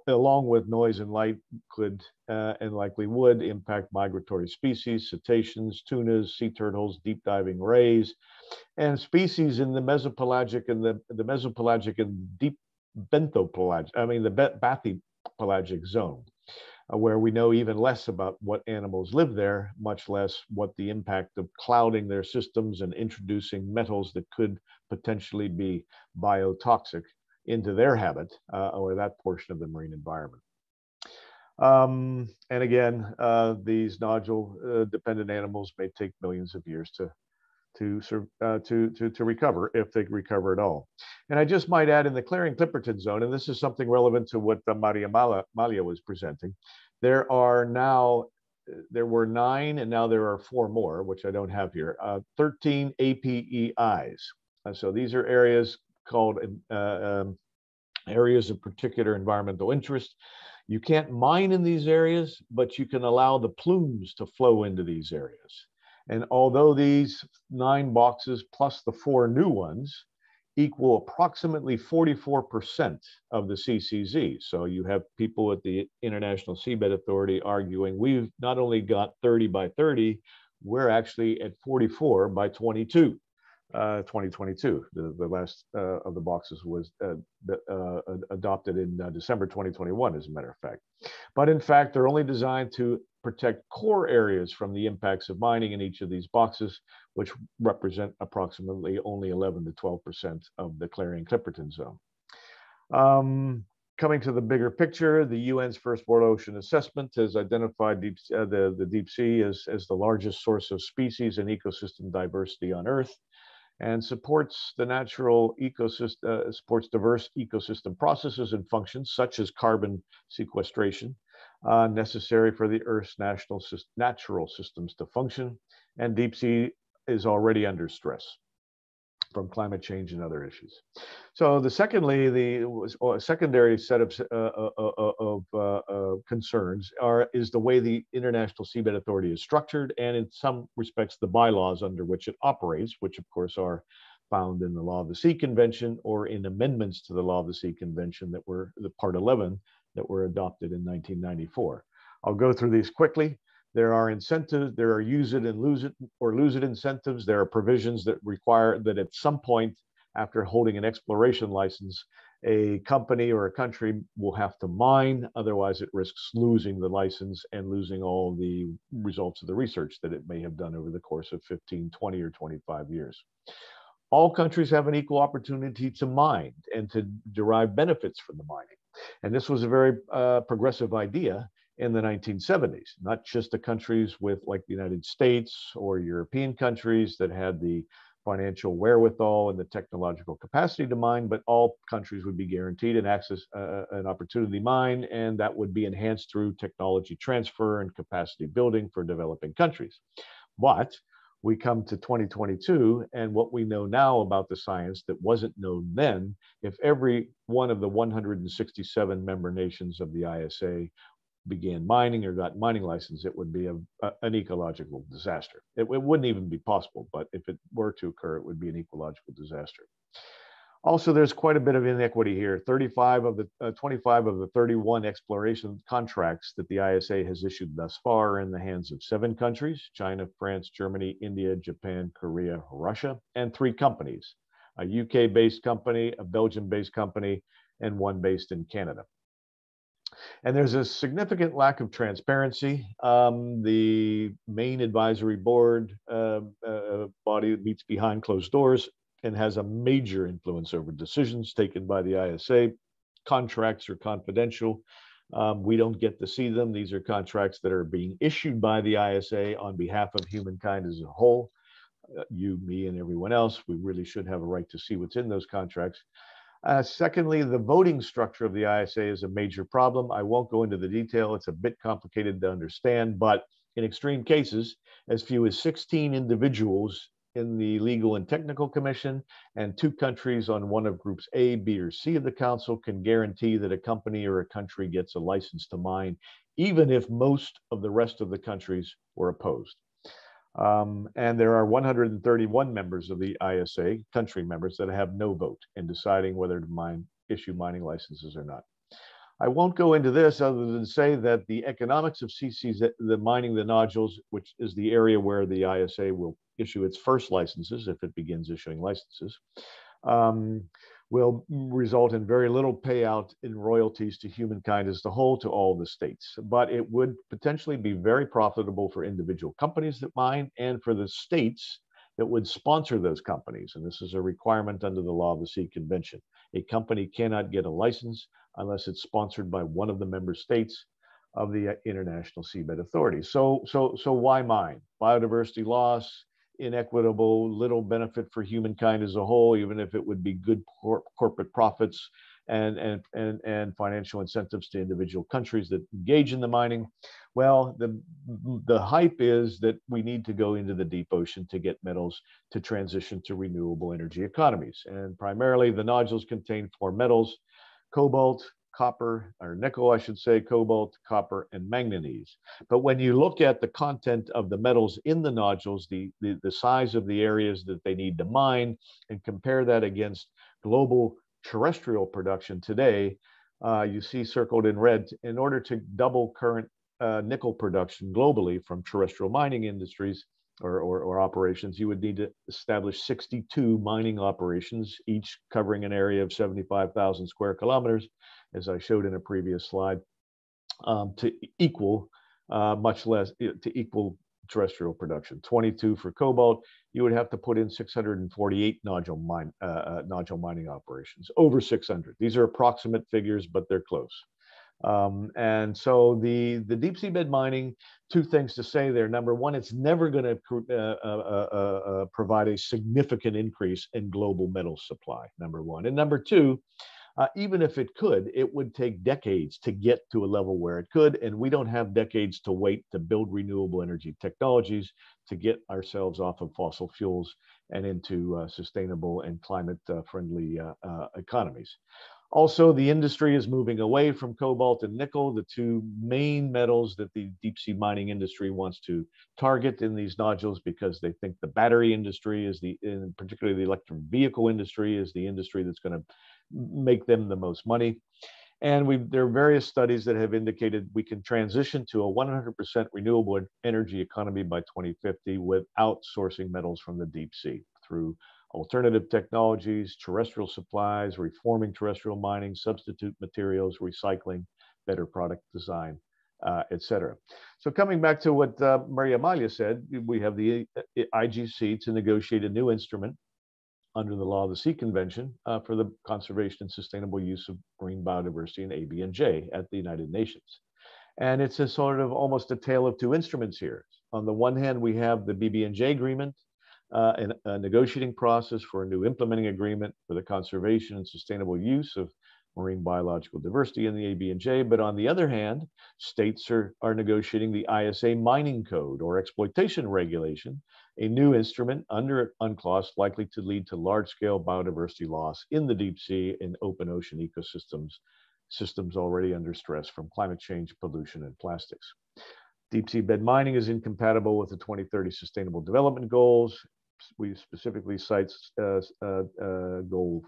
along with noise and light, could and likely would impact migratory species, cetaceans, tunas, sea turtles, deep diving rays, and species in the mesopelagic and the mesopelagic and deep benthopelagic, the bathypelagic zone, where we know even less about what animals live there, much less what the impact of clouding their systems and introducing metals that could potentially be biotoxic into their habit or that portion of the marine environment. And again, these nodule-dependent animals may take millions of years to recover, if they recover at all. And I just might add, in the Clarion Clipperton zone, and this is something relevant to what Malia was presenting, there were 9, and now there are 4 more, which I don't have here, 13 APEIs. So these are areas called areas of particular environmental interest. You can't mine in these areas, but you can allow the plumes to flow into these areas. And although these 9 boxes plus the 4 new ones equal approximately 44% of the CCZ. So you have people at the International Seabed Authority arguing, we've not only got 30 by 30, we're actually at 44 by 22. 2022, the last of the boxes was adopted in December 2021, as a matter of fact. But in fact, they're only designed to protect core areas from the impacts of mining in each of these boxes, which represent approximately only 11 to 12% of the Clarion Clipperton zone. Coming to the bigger picture, the UN's First World Ocean Assessment has identified the deep sea as the largest source of species and ecosystem diversity on Earth, and supports the natural ecosystem, supports diverse ecosystem processes and functions such as carbon sequestration, necessary for the Earth's natural systems to function. And deep sea is already under stress from climate change and other issues. So secondly, the secondary set of concerns is the way the International Seabed Authority is structured, and in some respects the bylaws under which it operates, which of course are found in the Law of the Sea Convention or in amendments to the Law of the Sea Convention that were the Part 11 that were adopted in 1994. I'll go through these quickly. There are incentives, there are use it and lose it or lose it incentives. There are provisions that require that at some point after holding an exploration license, a company or a country will have to mine, otherwise it risks losing the license and losing all the results of the research that it may have done over the course of 15, 20, or 25 years. All countries have an equal opportunity to mine and to derive benefits from the mining. And this was a very progressive idea in the 1970s, not just the countries with like the United States or European countries that had the financial wherewithal and the technological capacity to mine, but all countries would be guaranteed an access, an opportunity to mine, and that would be enhanced through technology transfer and capacity building for developing countries. But we come to 2022, and what we know now about the science that wasn't known then, if every one of the 167 member nations of the ISA began mining or got mining license, it would be an ecological disaster. It wouldn't even be possible, but if it were to occur, it would be an ecological disaster. Also, there's quite a bit of inequity here. 25 of the 31 exploration contracts that the ISA has issued thus far are in the hands of 7 countries: China, France, Germany, India, Japan, Korea, Russia, and 3 companies, a UK-based company, a Belgium-based company, and 1 based in Canada. And there's a significant lack of transparency. The main advisory board body meets behind closed doors and has a major influence over decisions taken by the ISA. Contracts are confidential. We don't get to see them. These are contracts that are being issued by the ISA on behalf of humankind as a whole. You, me, and everyone else, we really should have a right to see what's in those contracts. Secondly, the voting structure of the ISA is a major problem. I won't go into the detail. It's a bit complicated to understand, but in extreme cases, as few as 16 individuals in the Legal and Technical Commission and 2 countries on one of groups A, B, or C of the Council can guarantee that a company or a country gets a license to mine, even if most of the rest of the countries were opposed. And there are 131 members of the ISA, country members, that have no vote in deciding whether to issue mining licenses or not. I won't go into this other than say that the economics of CCs, the mining the nodules, which is the area where the ISA will issue its first licenses, if it begins issuing licenses, will result in very little payout in royalties to humankind as a whole, to all the states. But it would potentially be very profitable for individual companies that mine and for the states that would sponsor those companies. And this is a requirement under the Law of the Sea Convention. A company cannot get a license unless it's sponsored by one of the member states of the International Seabed Authority. So why mine? Biodiversity loss, inequitable, little benefit for humankind as a whole, even if it would be good corporate profits and financial incentives to individual countries that engage in the mining. Well, the hype is that we need to go into the deep ocean to get metals to transition to renewable energy economies. And primarily the nodules contain 4 metals: cobalt, copper, or nickel, I should say, cobalt, copper, and manganese. But when you look at the content of the metals in the nodules, the size of the areas that they need to mine, and compare that against global terrestrial production today, you see circled in red, in order to double current nickel production globally from terrestrial mining industries or operations, you would need to establish 62 mining operations, each covering an area of 75,000 square kilometers, as I showed in a previous slide, to equal terrestrial production. 22 for cobalt, you would have to put in 648 nodule mining operations, over 600. These are approximate figures, but they're close. And so the deep seabed mining, 2 things to say there. Number one, it's never going to provide a significant increase in global metal supply, number one. And number two, even if it could, it would take decades to get to a level where it could, and we don't have decades to wait to build renewable energy technologies to get ourselves off of fossil fuels and into sustainable and climate-friendly economies. Also, the industry is moving away from cobalt and nickel, the 2 main metals that the deep sea mining industry wants to target in these nodules, because they think the battery industry is particularly the electric vehicle industry is the industry that's going to make them the most money. And there are various studies that have indicated we can transition to a 100% renewable energy economy by 2050 without sourcing metals from the deep sea, through alternative technologies, terrestrial supplies, reforming terrestrial mining, substitute materials, recycling, better product design, etc. So coming back to what Maria said, we have the IGC to negotiate a new instrument under the Law of the Sea Convention for the conservation and sustainable use of marine biodiversity in Bbnj at the United Nations. And it's a sort of almost a tale of 2 instruments here. On the one hand, we have the Bbnj agreement, and a negotiating process for a new implementing agreement for the conservation and sustainable use of marine biological diversity in the Bbnj. But on the other hand, states are negotiating the ISA mining code or exploitation regulation, a new instrument under UNCLOS likely to lead to large-scale biodiversity loss in the deep sea and open ocean systems already under stress from climate change, pollution, and plastics. Deep seabed mining is incompatible with the 2030 Sustainable Development Goals. We specifically cite goal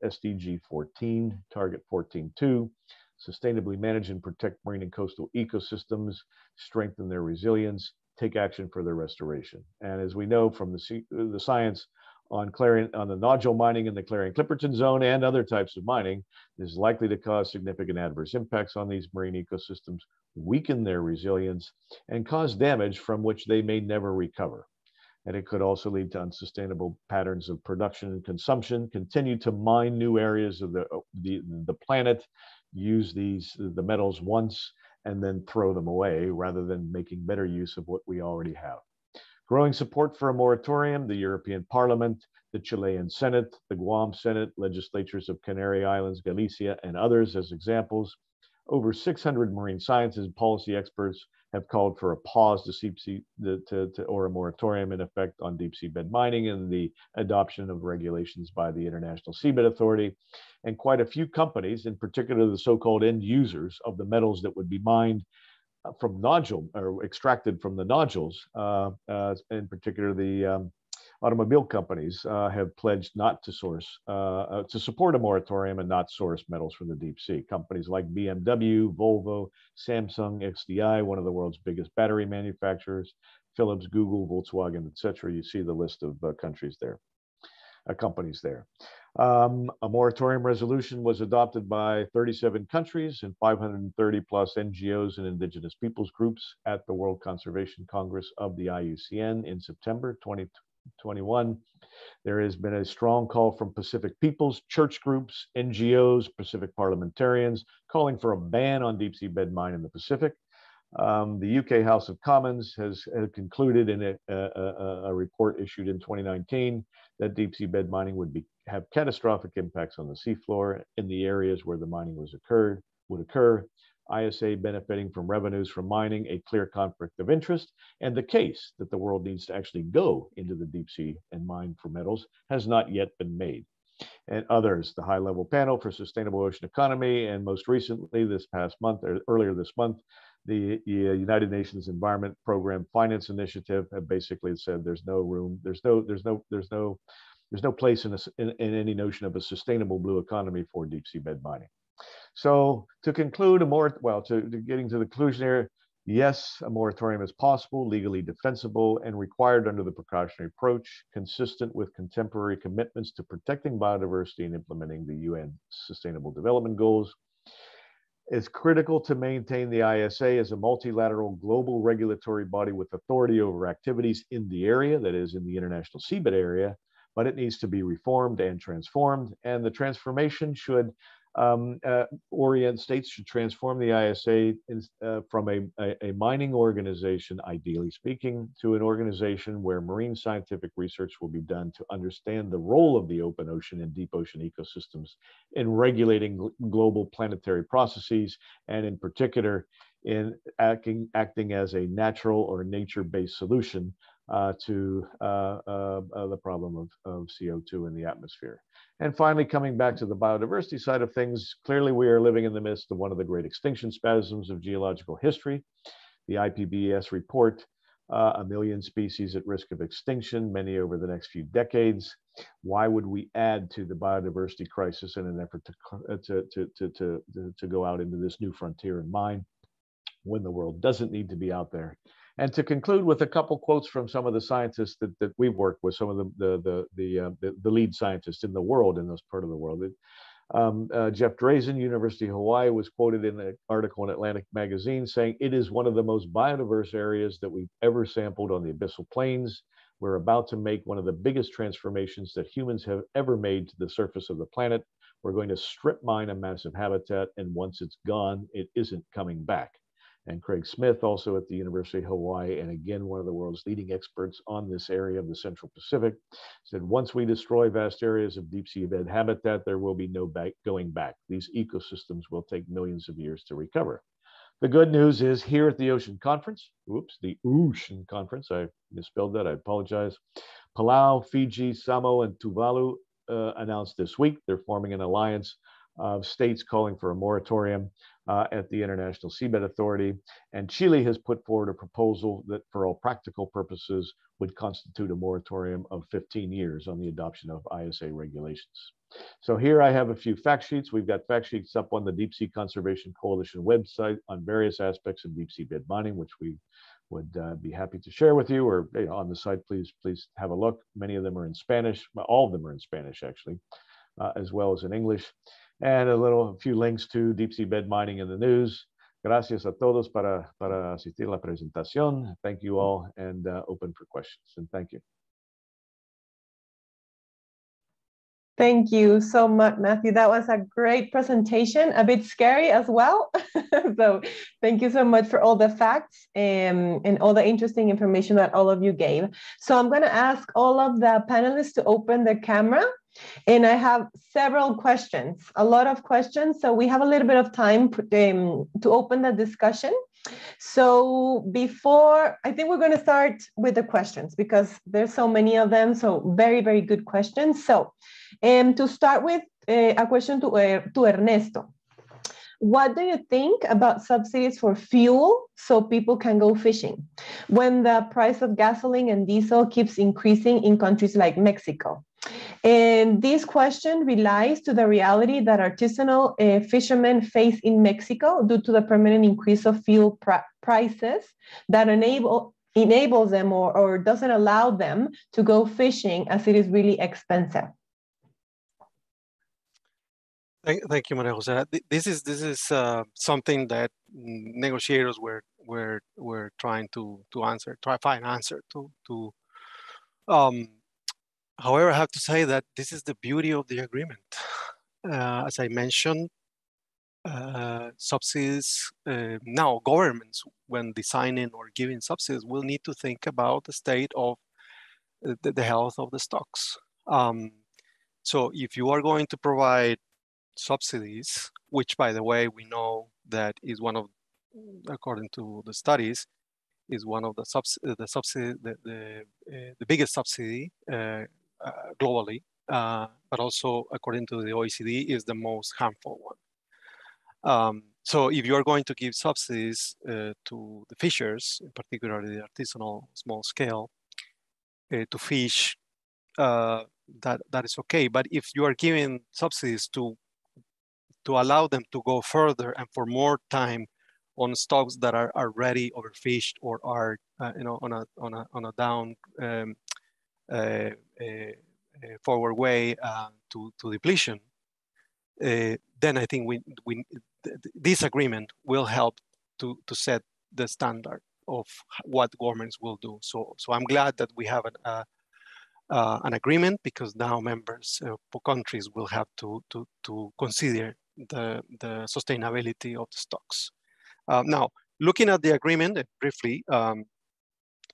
SDG 14, target 14.2, sustainably manage and protect marine and coastal ecosystems, strengthen their resilience, take action for their restoration. And as we know from the science on Clarion, on the nodule mining in the Clarion Clipperton zone and other types of mining, is likely to cause significant adverse impacts on these marine ecosystems, weaken their resilience, and cause damage from which they may never recover. And it could also lead to unsustainable patterns of production and consumption, continue to mine new areas of the planet, use the metals once, and then throw them away rather than making better use of what we already have. Growing support for a moratorium, the European Parliament, the Chilean Senate, the Guam Senate, legislatures of Canary Islands, Galicia, and others as examples. Over 600 marine scientists and policy experts have called for a pause or a moratorium in effect on deep seabed mining and the adoption of regulations by the International Seabed Authority. And quite a few companies, in particular the so-called end users of the metals that would be mined, from nodule or extracted from the nodules. In particular, the automobile companies have pledged not to to support a moratorium and not source metals from the deep sea. Companies like BMW, Volvo, Samsung, XDI, one of the world's biggest battery manufacturers, Philips, Google, Volkswagen, etc. You see the list of countries there, companies there. A moratorium resolution was adopted by 37 countries and 530 plus NGOs and indigenous peoples groups at the World Conservation Congress of the IUCN in September 2021. There has been a strong call from Pacific peoples, church groups, NGOs, Pacific parliamentarians calling for a ban on deep sea bed mine in the Pacific. The UK House of Commons has concluded in a report issued in 2019 that deep sea bed mining would have catastrophic impacts on the seafloor in the areas where the mining would occur. ISA benefiting from revenues from mining, a clear conflict of interest, and the case that the world needs to actually go into the deep sea and mine for metals has not yet been made. And others, the high-level panel for sustainable ocean economy, and most recently this past month, or earlier this month, the United Nations Environment Program Finance Initiative have basically said there's no room, there's no place in any notion of a sustainable blue economy for deep sea bed mining. So to conclude, to getting to the conclusion here, yes, a moratorium is possible, legally defensible, and required under the precautionary approach, consistent with contemporary commitments to protecting biodiversity and implementing the UN Sustainable Development Goals. It's critical to maintain the ISA as a multilateral global regulatory body with authority over activities in the area, that is in the international seabed area, but it needs to be reformed and transformed, and the transformation should states should transform the ISA from a mining organization, ideally speaking, to an organization where marine scientific research will be done to understand the role of the open ocean and deep ocean ecosystems in regulating global planetary processes, and in particular in acting as a natural or nature-based solution to the problem of CO2 in the atmosphere. And finally, coming back to the biodiversity side of things, clearly we are living in the midst of one of the great extinction spasms of geological history. The IPBES report, 1 million species at risk of extinction, many over the next few decades. Why would we add to the biodiversity crisis in an effort to go out into this new frontier and mine when the world doesn't need to be out there? And to conclude with a couple quotes from some of the scientists that we've worked with, some of the lead scientists in the world, in this part of the world. Jeff Drazen, University of Hawaii, was quoted in an article in Atlantic Magazine saying, "It is one of the most biodiverse areas that we've ever sampled on the abyssal plains. We're about to make one of the biggest transformations that humans have ever made to the surface of the planet. We're going to strip mine a massive habitat, and once it's gone, it isn't coming back." And Craig Smith, also at the University of Hawaii, and again, one of the world's leading experts on this area of the Central Pacific, said, once we destroy vast areas of deep sea bed habitat, there will be no going back. These ecosystems will take millions of years to recover. The good news is here at the Ocean Conference, the Ocean Conference, I misspelled that, I apologize. Palau, Fiji, Samoa, and Tuvalu announced this week they're forming an alliance of states calling for a moratorium at the International Seabed Authority. And Chile has put forward a proposal that for all practical purposes would constitute a moratorium of 15 years on the adoption of ISA regulations. So here I have a few fact sheets. We've got fact sheets up on the Deep Sea Conservation Coalition website on various aspects of deep sea bed mining, which we would be happy to share with you, or on the site, please have a look. Many of them are in Spanish, well, all of them are in Spanish actually, as well as in English. And a few links to deep sea bed mining in the news. Gracias a todos para asistir a la presentación. Thank you all, and open for questions. And thank you. Thank you so much, Matthew. That was a great presentation, a bit scary as well. So thank you so much for all the facts and all the interesting information that all of you gave. So I'm going to ask all of the panelists to open the camera. And I have several questions, a lot of questions. So we have a little bit of time to open the discussion. So I think we're going to start with the questions because there's so many of them. So very, very good questions. So to start with, a question to Ernesto. what do you think about subsidies for fuel so people can go fishing when the price of gasoline and diesel keeps increasing in countries like Mexico? And this question relies to the reality that artisanal fishermen face in Mexico due to the permanent increase of fuel prices that enables them or doesn't allow them to go fishing as it is really expensive. Thank you, Maria Jose. This is something that negotiators were trying to find answer to. However, I have to say that this is the beauty of the agreement. As I mentioned, subsidies, now governments, when designing or giving subsidies, will need to think about the state of the health of the stocks. So if you are going to provide subsidies, which by the way, we know that is one of, according to the studies, is one of the biggest subsidy globally, but also according to the OECD is the most harmful one. So if you are going to give subsidies to the fishers, particularly the artisanal small scale, to fish, that is okay. But if you are giving subsidies to allow them to go further and for more time on stocks that are already overfished or are on a down forward way to depletion, then I think this agreement will help to set the standard of what governments will do. So I'm glad that we have an agreement, because now members for countries will have to consider the sustainability of the stocks. Now, looking at the agreement briefly,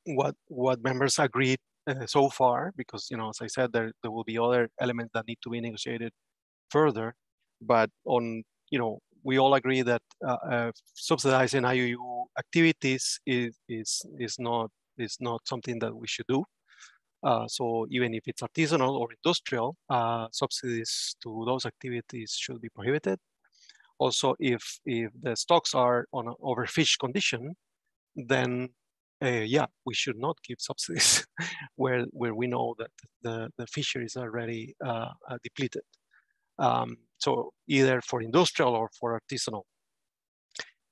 what members agreed so far, because as I said, there will be other elements that need to be negotiated further, but we all agree that subsidizing IUU activities is not something that we should do. So even if it's artisanal or industrial, subsidies to those activities should be prohibited. Also, if the stocks are on an overfish condition, then yeah, we should not give subsidies where we know that the fisheries are already depleted. So either for industrial or for artisanal.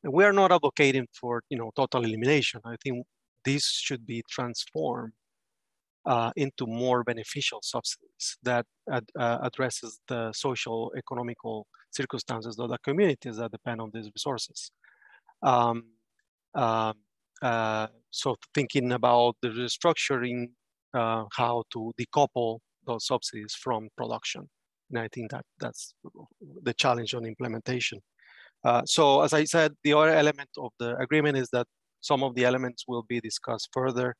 And we are not advocating for total elimination. I think this should be transformed into more beneficial subsidies that addresses the social, economical circumstances of the communities that depend on these resources. So thinking about the restructuring, how to decouple those subsidies from production. And I think that's the challenge on implementation. So as I said, the other element of the agreement is that some of the elements will be discussed further,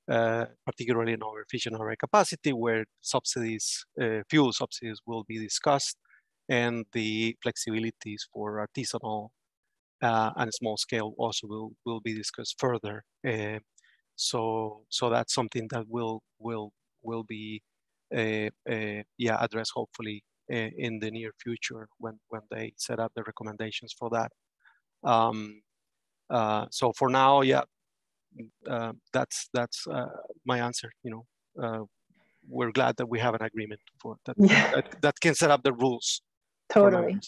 particularly in overfishing and overcapacity, where subsidies, fuel subsidies will be discussed, and the flexibilities for artisanal and small scale also will be discussed further. So that's something that will be addressed hopefully in the near future when they set up the recommendations for that. So for now, yeah, that's my answer. We're glad that we have an agreement for that. Yeah. that can set up the rules. Totally.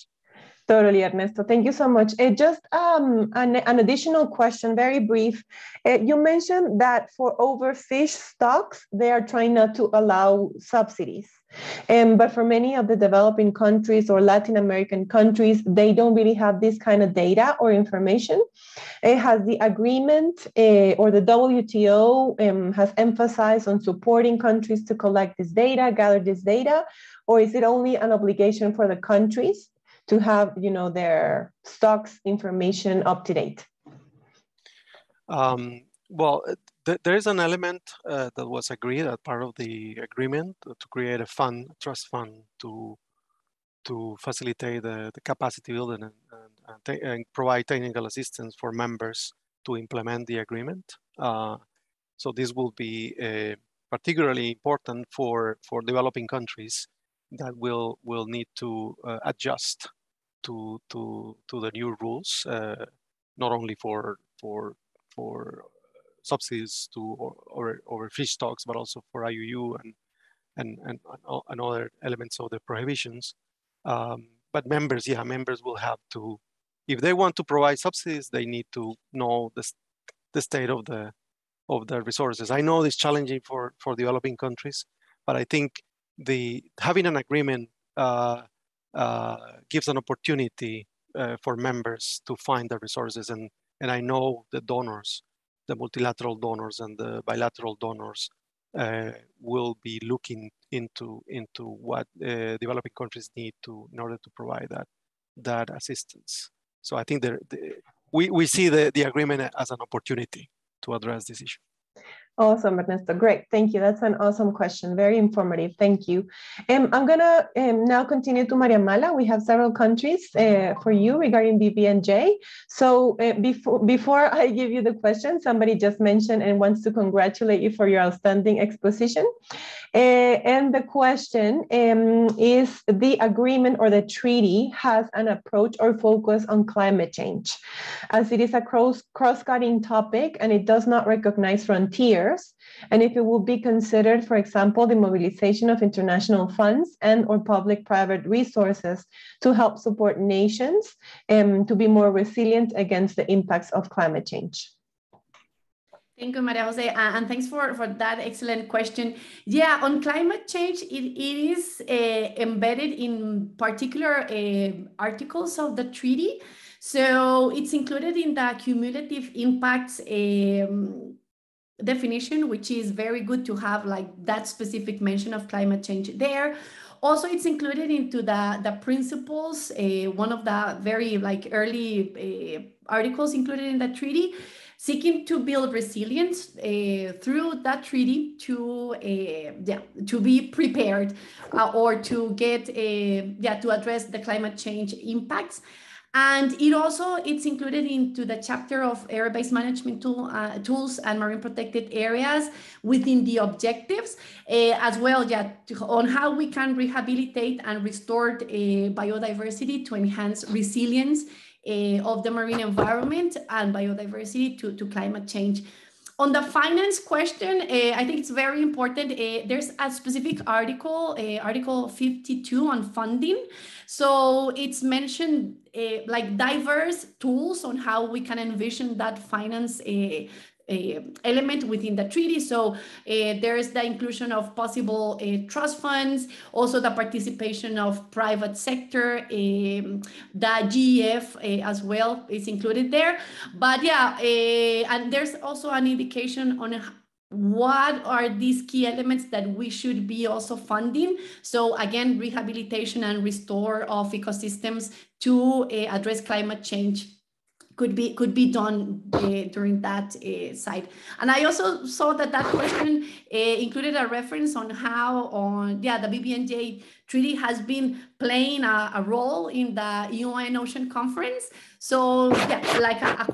Totally, Ernesto. Thank you so much. Just an additional question, very brief. You mentioned that for overfished stocks, they are trying not to allow subsidies. But for many of the developing countries or Latin American countries, they don't really have this kind of data or information. Has the agreement or the WTO has emphasized on supporting countries to collect this data, gather this data, or is it only an obligation for the countries to have, their stocks information up to date? Well, there is an element that was agreed as part of the agreement to create a trust fund to facilitate the capacity building and provide technical assistance for members to implement the agreement. So this will be particularly important for developing countries that will need to adjust the new rules, not only for subsidies over fish stocks, but also for IUU and other elements of the prohibitions. But members will have to, if they want to provide subsidies, they need to know the state of the resources. I know it's challenging for developing countries, but I think having an agreement gives an opportunity for members to find the resources, and I know the donors, the multilateral donors and the bilateral donors will be looking into what developing countries need in order to provide that assistance. So I think we see the agreement as an opportunity to address this issue. Awesome, Ernesto. Great. Thank you. That's an awesome question. Very informative. Thank you. I'm going to now continue to Maria Mala. We have several countries for you regarding Bbnj. So before I give you the question, somebody just mentioned and wants to congratulate you for your outstanding exposition. And the question is, the agreement or the treaty has an approach or focus on climate change, as it is a cross-cutting topic and it does not recognize frontiers, and if it will be considered, for example, the mobilization of international funds and or public-private resources to help support nations to be more resilient against the impacts of climate change. Thank you, Maria Jose, and thanks for that excellent question. Yeah, on climate change, it is embedded in particular articles of the treaty. So it's included in the cumulative impacts definition, which is very good to have like that specific mention of climate change there. Also, it's included into the principles, one of the very like early articles included in the treaty, seeking to build resilience through that treaty to be prepared or to get to address the climate change impacts. And it's included into the chapter of area-based management tools and marine protected areas within the objectives, as well on how we can rehabilitate and restore biodiversity to enhance resilience of the marine environment and biodiversity to climate change. On the finance question, I think it's very important. There's a specific article, Article 52 on funding. So it's mentioned like diverse tools on how we can envision that finance element within the treaty. So there's the inclusion of possible trust funds, also the participation of private sector, the GEF as well is included there. But and there's also an indication on what are these key elements that we should be also funding. So again, rehabilitation and restore of ecosystems to address climate change could be done during that side. And I also saw that question included a reference on how the Bbnj treaty has been playing a role in the UN Ocean Conference. So like a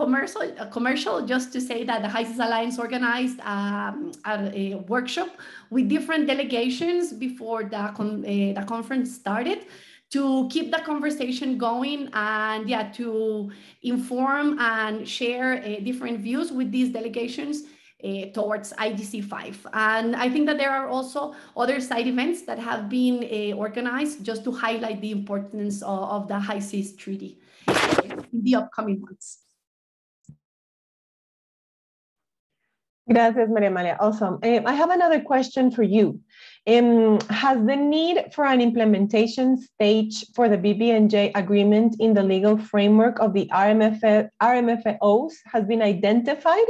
commercial, just to say that the High Seas Alliance organized a workshop with different delegations before the conference started, to keep the conversation going and to inform and share different views with these delegations towards IGC5. And I think that there are also other side events that have been organized just to highlight the importance of the High Seas Treaty in the upcoming months. Gracias, Maria Amalia. Awesome. I have another question for you. Has the need for an implementation stage for the Bbnj agreement in the legal framework of the RMFAOs has been identified?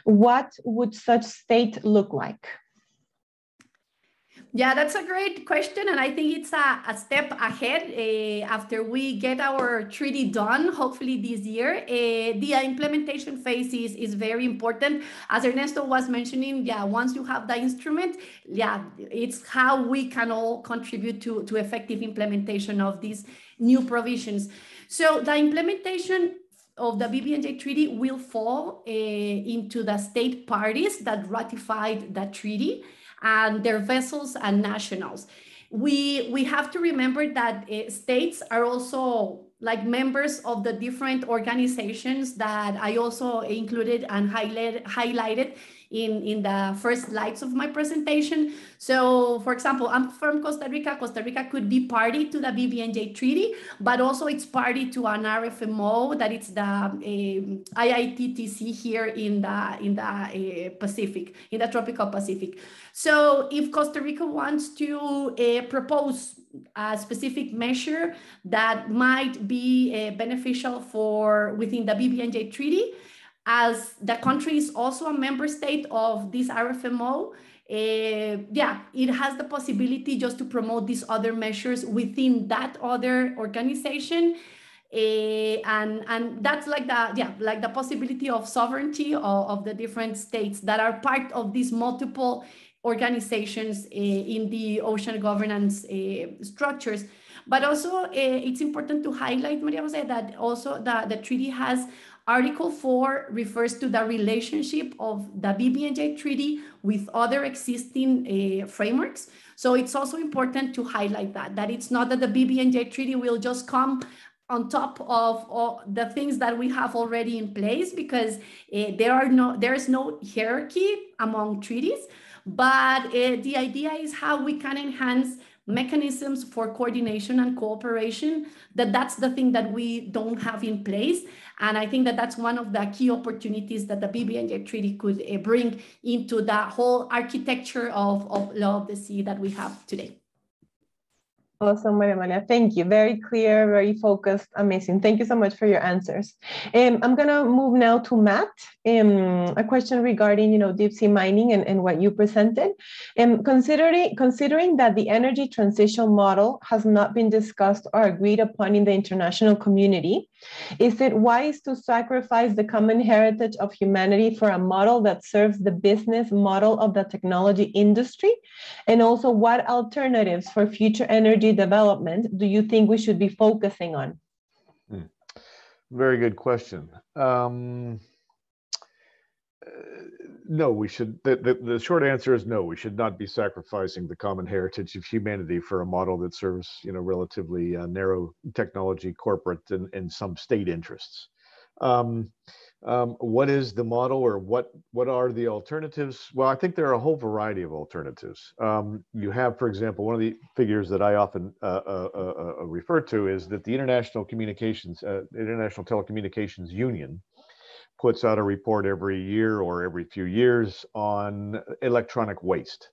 What would such state look like? Yeah, that's a great question. And I think it's a step ahead after we get our treaty done, hopefully this year. The implementation phase is very important. As Ernesto was mentioning, once you have the instrument, it's how we can all contribute to effective implementation of these new provisions. So the implementation of the Bbnj treaty will fall into the state parties that ratified that treaty and their vessels and nationals. We have to remember that states are also like members of the different organizations that I also included and highlighted in the first slides of my presentation. So for example, I'm from Costa Rica. Costa Rica could be party to the Bbnj treaty, but also it's party to an RFMO that it's the IITTC here in the Pacific, in the tropical Pacific. So if Costa Rica wants to propose a specific measure that might be beneficial for within the Bbnj treaty, as the country is also a member state of this RFMO, yeah, it has the possibility just to promote these other measures within that other organization. And that's like the possibility of sovereignty of the different states that are part of these multiple organizations in the ocean governance structures. But also it's important to highlight, Maria Jose, that also the treaty has Article 4 refers to the relationship of the Bbnj treaty with other existing frameworks. So it's also important to highlight that it's not that the Bbnj treaty will just come on top of the things that we have already in place, because there is no hierarchy among treaties. But the idea is how we can enhance mechanisms for coordination and cooperation, that's the thing that we don't have in place. And I think that that's one of the key opportunities that the Bbnj treaty could bring into the whole architecture of law of the sea that we have today. Awesome, Maria Malia. Thank you. Very clear, very focused, amazing. Thank you so much for your answers. I'm gonna move now to Matt. A question regarding, deep sea mining and what you presented. Considering that the energy transition model has not been discussed or agreed upon in the international community, is it wise to sacrifice the common heritage of humanity for a model that serves the business model of the technology industry? And also, what alternatives for future energy development do you think we should be focusing on? Very good question. No, we should. The short answer is no. We should not be sacrificing the common heritage of humanity for a model that serves, relatively narrow technology, corporate, and some state interests. What is the model, or what are the alternatives? Well, I think there are a whole variety of alternatives. You have, for example, one of the figures that I often refer to is that the International Telecommunications Union puts out a report every year or every few years on electronic waste.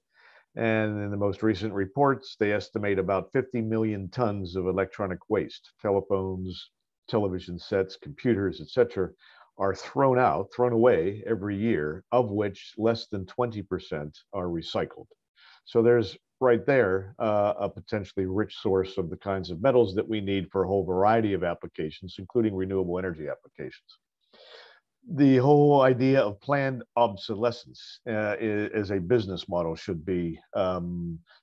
And in the most recent reports, they estimate about 50 million tons of electronic waste. Telephones, television sets, computers, etc., are thrown away every year, of which less than 20% are recycled. So there's right there a potentially rich source of the kinds of metals that we need for a whole variety of applications, including renewable energy applications. The whole idea of planned obsolescence as a business model should be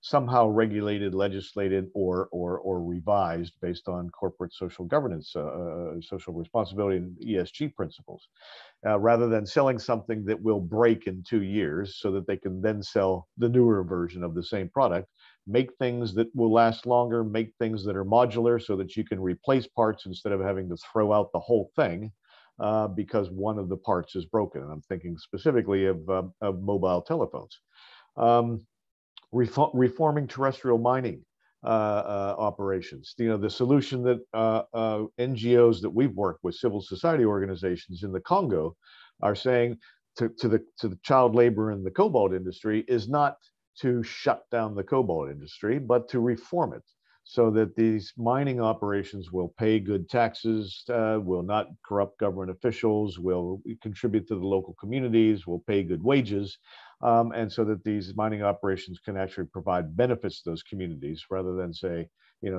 somehow regulated, legislated, or revised based on corporate social governance, social responsibility, and ESG principles, rather than selling something that will break in 2 years so that they can then sell the newer version of the same product. Make things that will last longer, make things that are modular so that you can replace parts instead of having to throw out the whole thing because one of the parts is broken. And I'm thinking specifically of mobile telephones. Reforming terrestrial mining operations. The solution that NGOs that we've worked with, civil society organizations in the Congo, are saying to the child labor in the cobalt industry is not to shut down the cobalt industry, but to reform it, so that these mining operations will pay good taxes, will not corrupt government officials, will contribute to the local communities, will pay good wages, and so that these mining operations can actually provide benefits to those communities rather than say,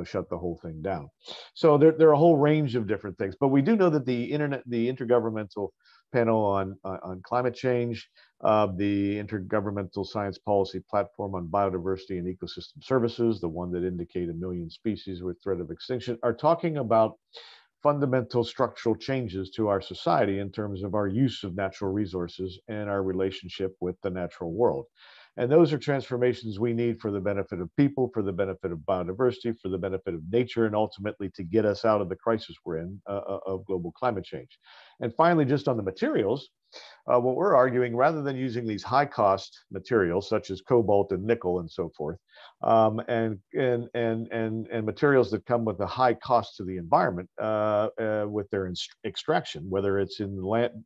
shut the whole thing down. So there are a whole range of different things, but we do know that the Intergovernmental Panel on Climate Change, the Intergovernmental Science Policy Platform on Biodiversity and Ecosystem Services, the one that indicate 1 million species with threat of extinction, are talking about fundamental structural changes to our society in terms of our use of natural resources and our relationship with the natural world. And those are transformations we need for the benefit of people, for the benefit of biodiversity, for the benefit of nature, and ultimately to get us out of the crisis we're in of global climate change. And finally, just on the materials, what we're arguing, rather than using these high-cost materials such as cobalt and nickel and so forth, and materials that come with a high cost to the environment with their extraction, whether it's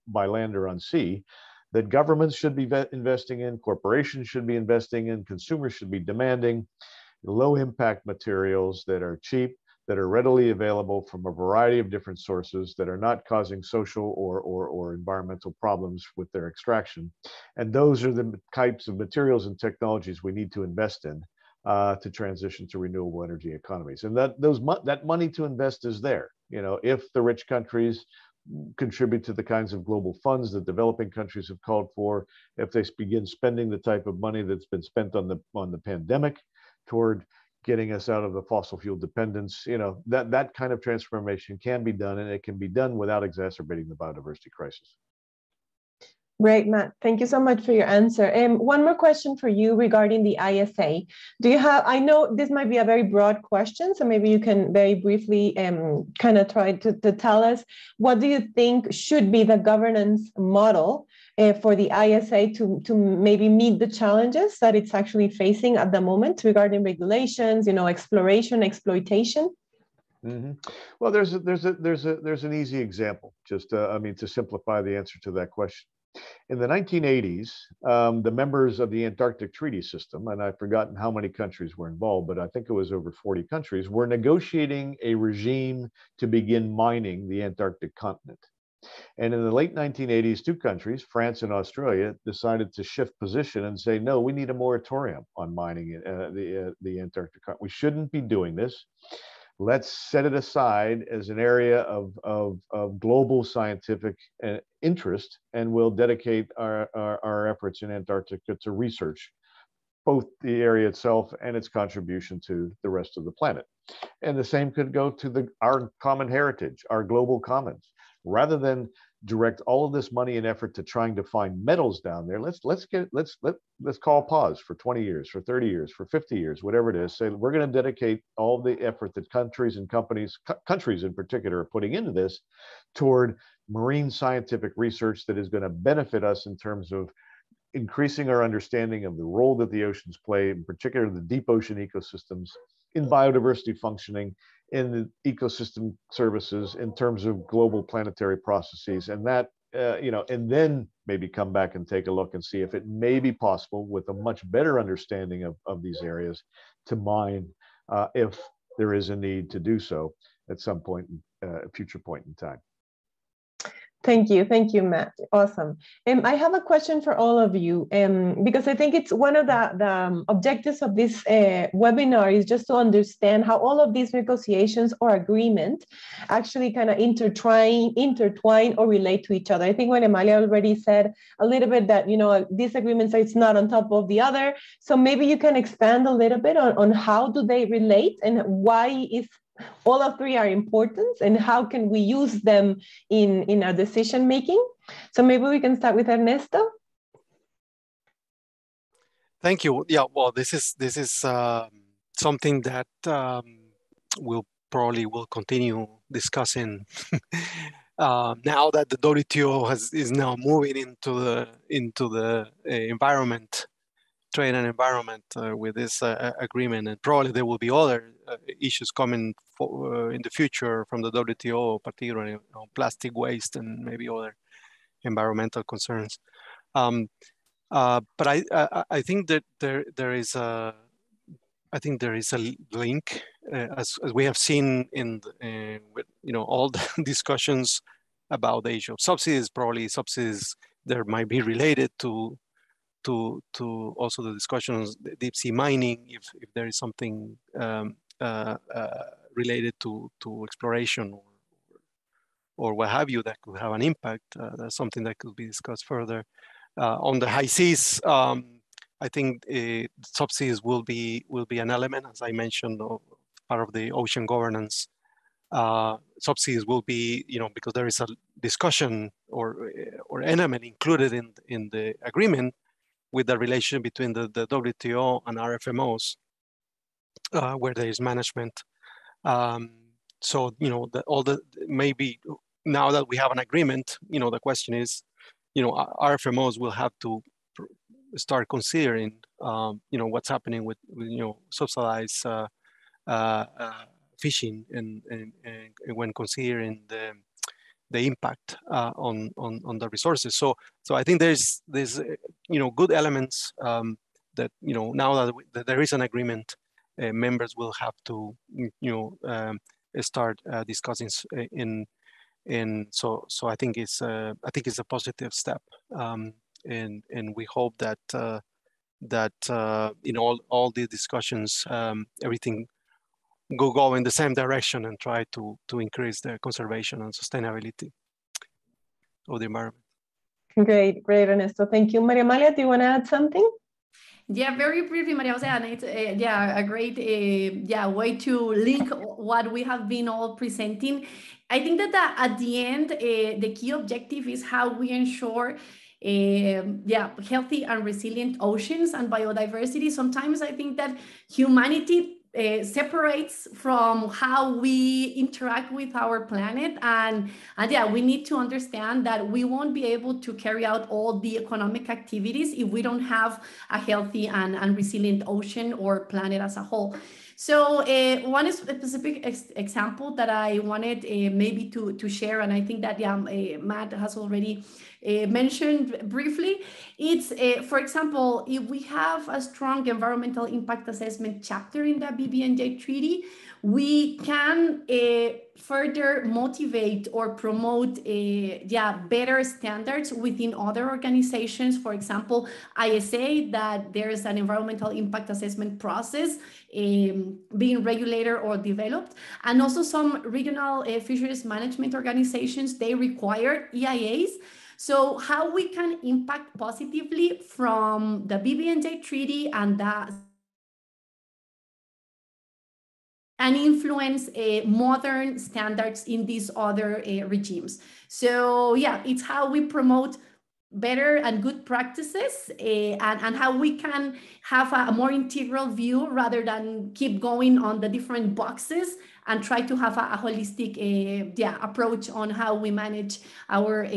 by land or on sea, that governments should be investing in, corporations should be investing in, consumers should be demanding low-impact materials that are cheap, that are readily available from a variety of different sources, that are not causing social or environmental problems with their extraction. And those are the types of materials and technologies we need to invest in to transition to renewable energy economies. And that money to invest is there. You know, if the rich countries contribute to the kinds of global funds that developing countries have called for, if they begin spending the type of money that's been spent on the pandemic toward getting us out of the fossil fuel dependence, you know, that kind of transformation can be done, and it can be done without exacerbating the biodiversity crisis. Great, Matt. Thank you so much for your answer. One more question for you regarding the ISA. Do you have, I know this might be a very broad question, so maybe you can very briefly kind of try to tell us, what do you think should be the governance model for the ISA to maybe meet the challenges that it's actually facing at the moment regarding regulations, you know, exploration, exploitation? Mm-hmm. Well, there's an easy example, just I mean, to simplify the answer to that question. In the 1980s, the members of the Antarctic Treaty System, and I've forgotten how many countries were involved, but I think it was over 40 countries, were negotiating a regime to begin mining the Antarctic continent. And in the late 1980s, two countries, France and Australia, decided to shift position and say, no, we need a moratorium on mining the Antarctic continent. We shouldn't be doing this. Let's set it aside as an area of global scientific interest, and we'll dedicate our efforts in Antarctica to research both the area itself and its contribution to the rest of the planet. And the same could go to our common heritage, our global commons. Rather than direct all of this money and effort to trying to find metals down there, let's call a pause for 20 years, for 30 years, for 50 years, whatever it is. Say we're going to dedicate all the effort that countries and companies, countries in particular, are putting into this toward marine scientific research that is going to benefit us in terms of increasing our understanding of the role that the oceans play, in particular the deep ocean ecosystems, in biodiversity functioning, in the ecosystem services, in terms of global planetary processes, and that, you know, and then maybe come back and take a look and see if it may be possible, with a much better understanding of these areas, to mine if there is a need to do so at some point, a future point in time. Thank you, Matt. Awesome. I have a question for all of you, because I think it's one of the objectives of this webinar is just to understand how all of these negotiations or agreements actually kind of intertwine or relate to each other. I think when Malia already said a little bit that, you know, these agreements, it's not on top of the other. So maybe you can expand a little bit on how do they relate and why is all of three are important and how can we use them in our decision making. So maybe we can start with Ernesto. Thank you. Yeah, well, this is something that we'll probably will continue discussing now that the WTO is now moving into the environment, trade and environment with this agreement, and probably there will be other issues coming in the future from the WTO, particularly on plastic waste and maybe other environmental concerns. But I think that there is a link, as we have seen with, you know, all the discussions about the issue of subsidies. Probably subsidies there might be related to also the discussions, deep sea mining, if there is something related to exploration or what have you that could have an impact. That's something that could be discussed further. On the high seas, I think subsidies will be an element, as I mentioned, part of the ocean governance. Subsidies will be, you know, because there is a discussion or element included in the agreement with the relation between the WTO and RFMOs, where there is management. So, you know, maybe now that we have an agreement, you know, the question is, you know, RFMOs will have to start considering, you know, what's happening with you know, subsidized fishing and when considering the impact on the resources. So I think there's you know, good elements that, you know, now that there is an agreement, members will have to, you know, start discussing so I think it's a positive step, and we hope that in all the discussions, everything go in the same direction and try to increase the conservation and sustainability of the environment. Great, Ernesto. Thank you. Maria Amalia, do you want to add something? Yeah, very briefly, Maria Jose, and it's yeah, a great way to link what we have been all presenting. I think that at the end, the key objective is how we ensure healthy and resilient oceans and biodiversity. Sometimes I think that humanity separates from how we interact with our planet, and yeah, we need to understand that we won't be able to carry out all the economic activities if we don't have a healthy and resilient ocean or planet as a whole. So one specific example that I wanted maybe to share, and I think that Matt has already mentioned briefly, it's for example, if we have a strong environmental impact assessment chapter in the Bbnj treaty, we can further motivate or promote better standards within other organizations. For example, ISA, that there's an environmental impact assessment process being regulated or developed, and also some regional fisheries management organizations, they require EIAs. So how we can impact positively from the Bbnj treaty and influence modern standards in these other regimes. So yeah, it's how we promote better and good practices and how we can have a more integral view rather than keep going on the different boxes, and try to have a holistic approach on how we manage our,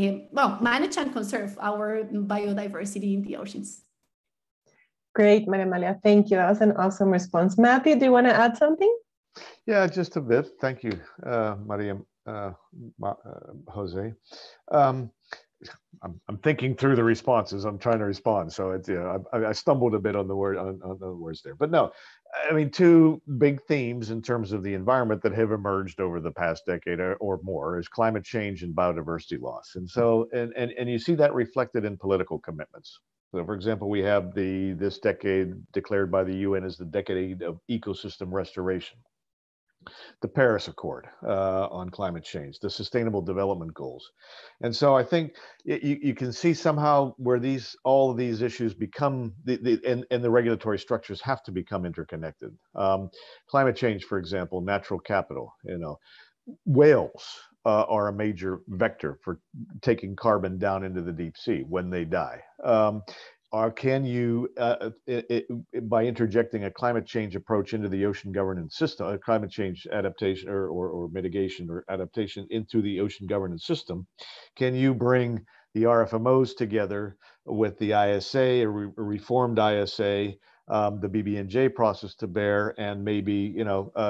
manage and conserve our biodiversity in the oceans. Great, Maria Amalia, thank you. That was an awesome response. Matthew, do you want to add something? Yeah, just a bit. Thank you, Maria Jose. I'm thinking through the responses. I'm trying to respond, so it's, I stumbled a bit on the words there. But no, I mean, two big themes in terms of the environment that have emerged over the past decade or more is climate change and biodiversity loss. And so, and you see that reflected in political commitments. So, for example, we have this decade declared by the UN as the decade of ecosystem restoration. The Paris Accord on climate change, the Sustainable Development Goals. And so I think you can see somehow where all of these issues become, and the regulatory structures have to become interconnected. Climate change, for example, natural capital, whales are a major vector for taking carbon down into the deep sea when they die. Or can you, by interjecting a climate change approach into the ocean governance system, a climate change adaptation or mitigation or adaptation into the ocean governance system, can you bring the RFMOs together with the ISA, a reformed ISA, the Bbnj process to bear, and maybe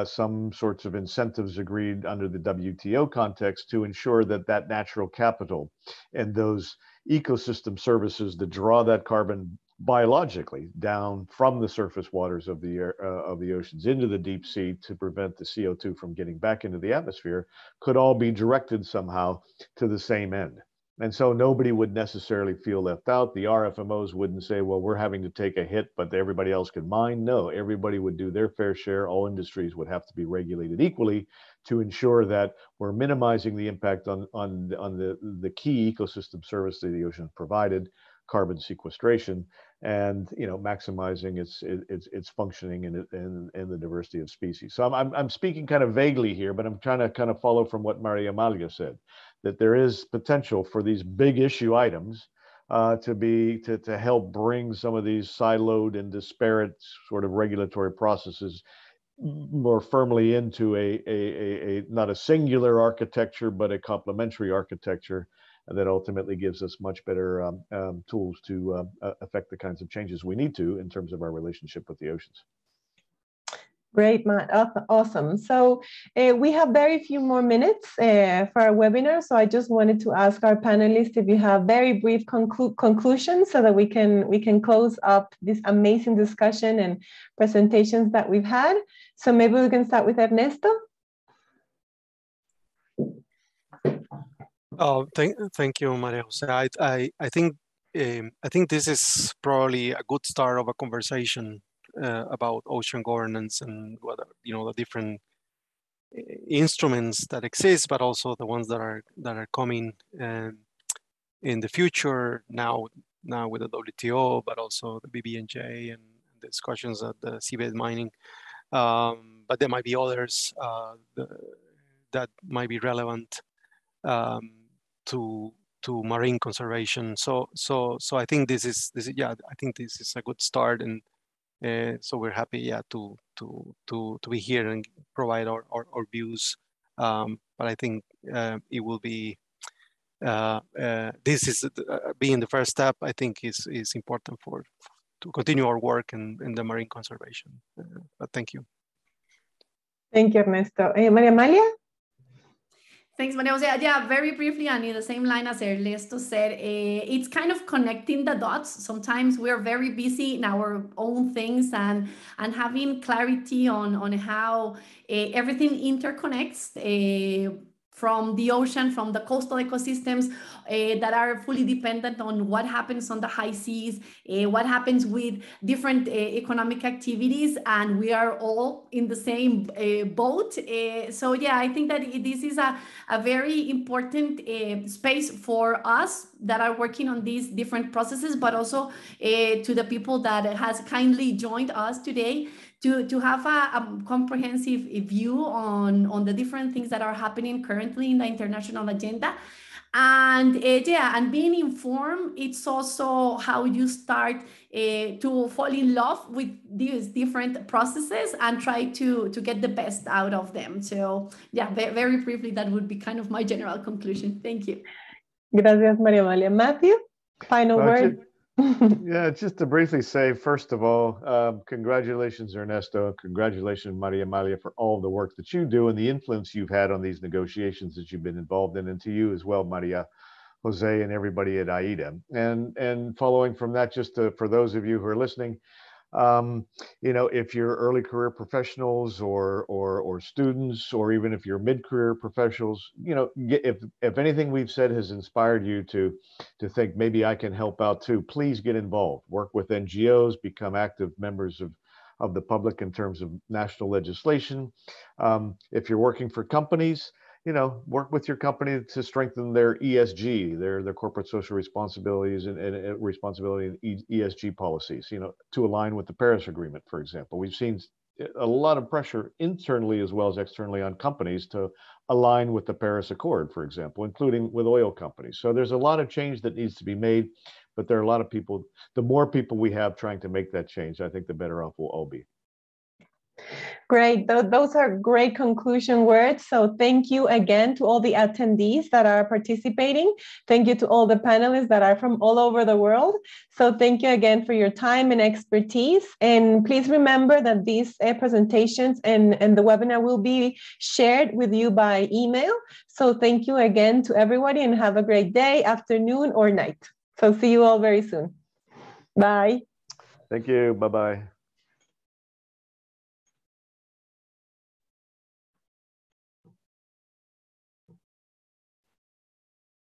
some sorts of incentives agreed under the WTO context to ensure that natural capital and those ecosystem services that draw that carbon biologically down from the surface waters of the oceans into the deep sea to prevent the CO2 from getting back into the atmosphere could all be directed somehow to the same end. And so nobody would necessarily feel left out. The RFMOs wouldn't say, well, we're having to take a hit, but everybody else can mine. No, everybody would do their fair share. All industries would have to be regulated equally to ensure that we're minimizing the impact on the key ecosystem service that the ocean provided, carbon sequestration, and maximizing its functioning and the diversity of species. So I'm speaking kind of vaguely here, but I'm trying to kind of follow from what Maria Amalia said, that there is potential for these big issue items to help bring some of these siloed and disparate sort of regulatory processes more firmly into a not a singular architecture, but a complementary architecture that ultimately gives us much better tools to affect the kinds of changes we need to in terms of our relationship with the oceans. Great, Matt. Awesome. So we have very few more minutes for our webinar. So I just wanted to ask our panelists if you have very brief conclusions so that we can close up this amazing discussion and presentations that we've had. So maybe we can start with Ernesto. Oh, thank you, Maria Jose. I think this is probably a good start of a conversation about ocean governance and whether the different instruments that exist, but also the ones that are coming in the future now with the WTO, but also the Bbnj and the discussions at the seabed mining. But there might be others that might be relevant to marine conservation. So I think this is I think this is a good start, and so we're happy to be here and provide our views. But I think it will be this is being the first step. I think is important to continue our work in the marine conservation. But thank you. Thank you, Ernesto. Maria Malia? Thanks, Maria Jose. Yeah, very briefly, and in the same line as Ernesto said, it's kind of connecting the dots. Sometimes we're very busy in our own things, and having clarity on how everything interconnects from the ocean, from the coastal ecosystems that are fully dependent on what happens on the high seas, what happens with different economic activities, and we are all in the same boat. So yeah, I think that this is a very important space for us that are working on these different processes, but also to the people that has kindly joined us today to have a comprehensive view on the different things that are happening currently in the international agenda. And yeah, and being informed, it's also how you start to fall in love with these different processes and try to get the best out of them. So yeah, very briefly, that would be kind of my general conclusion. Thank you. Gracias, Maria Malia. Matthew, final word. Yeah, just to briefly say, first of all, congratulations, Ernesto. Congratulations, Maria Malia, for all the work that you do and the influence you've had on these negotiations that you've been involved in, and to you as well, Maria Jose, and everybody at AIDA. And following from that, just for those of you who are listening, if you're early career professionals or students, or even if you're mid-career professionals, if anything we've said has inspired you to think maybe I can help out too, please get involved. Work with NGOs, become active members of the public in terms of national legislation. If you're working for companies, work with your company to strengthen their ESG, their corporate social responsibilities and responsibility and ESG policies, to align with the Paris Agreement, for example. We've seen a lot of pressure internally as well as externally on companies to align with the Paris Accord, for example, including with oil companies. So there's a lot of change that needs to be made, but there are a lot of people, the more people we have trying to make that change, I think the better off we'll all be. Great. Those are great conclusion words. So thank you again to all the attendees that are participating. Thank you to all the panelists that are from all over the world. So thank you again for your time and expertise. And please remember that these presentations and the webinar will be shared with you by email. So thank you again to everybody, and have a great day, afternoon, or night. So see you all very soon. Bye. Thank you. Bye-bye.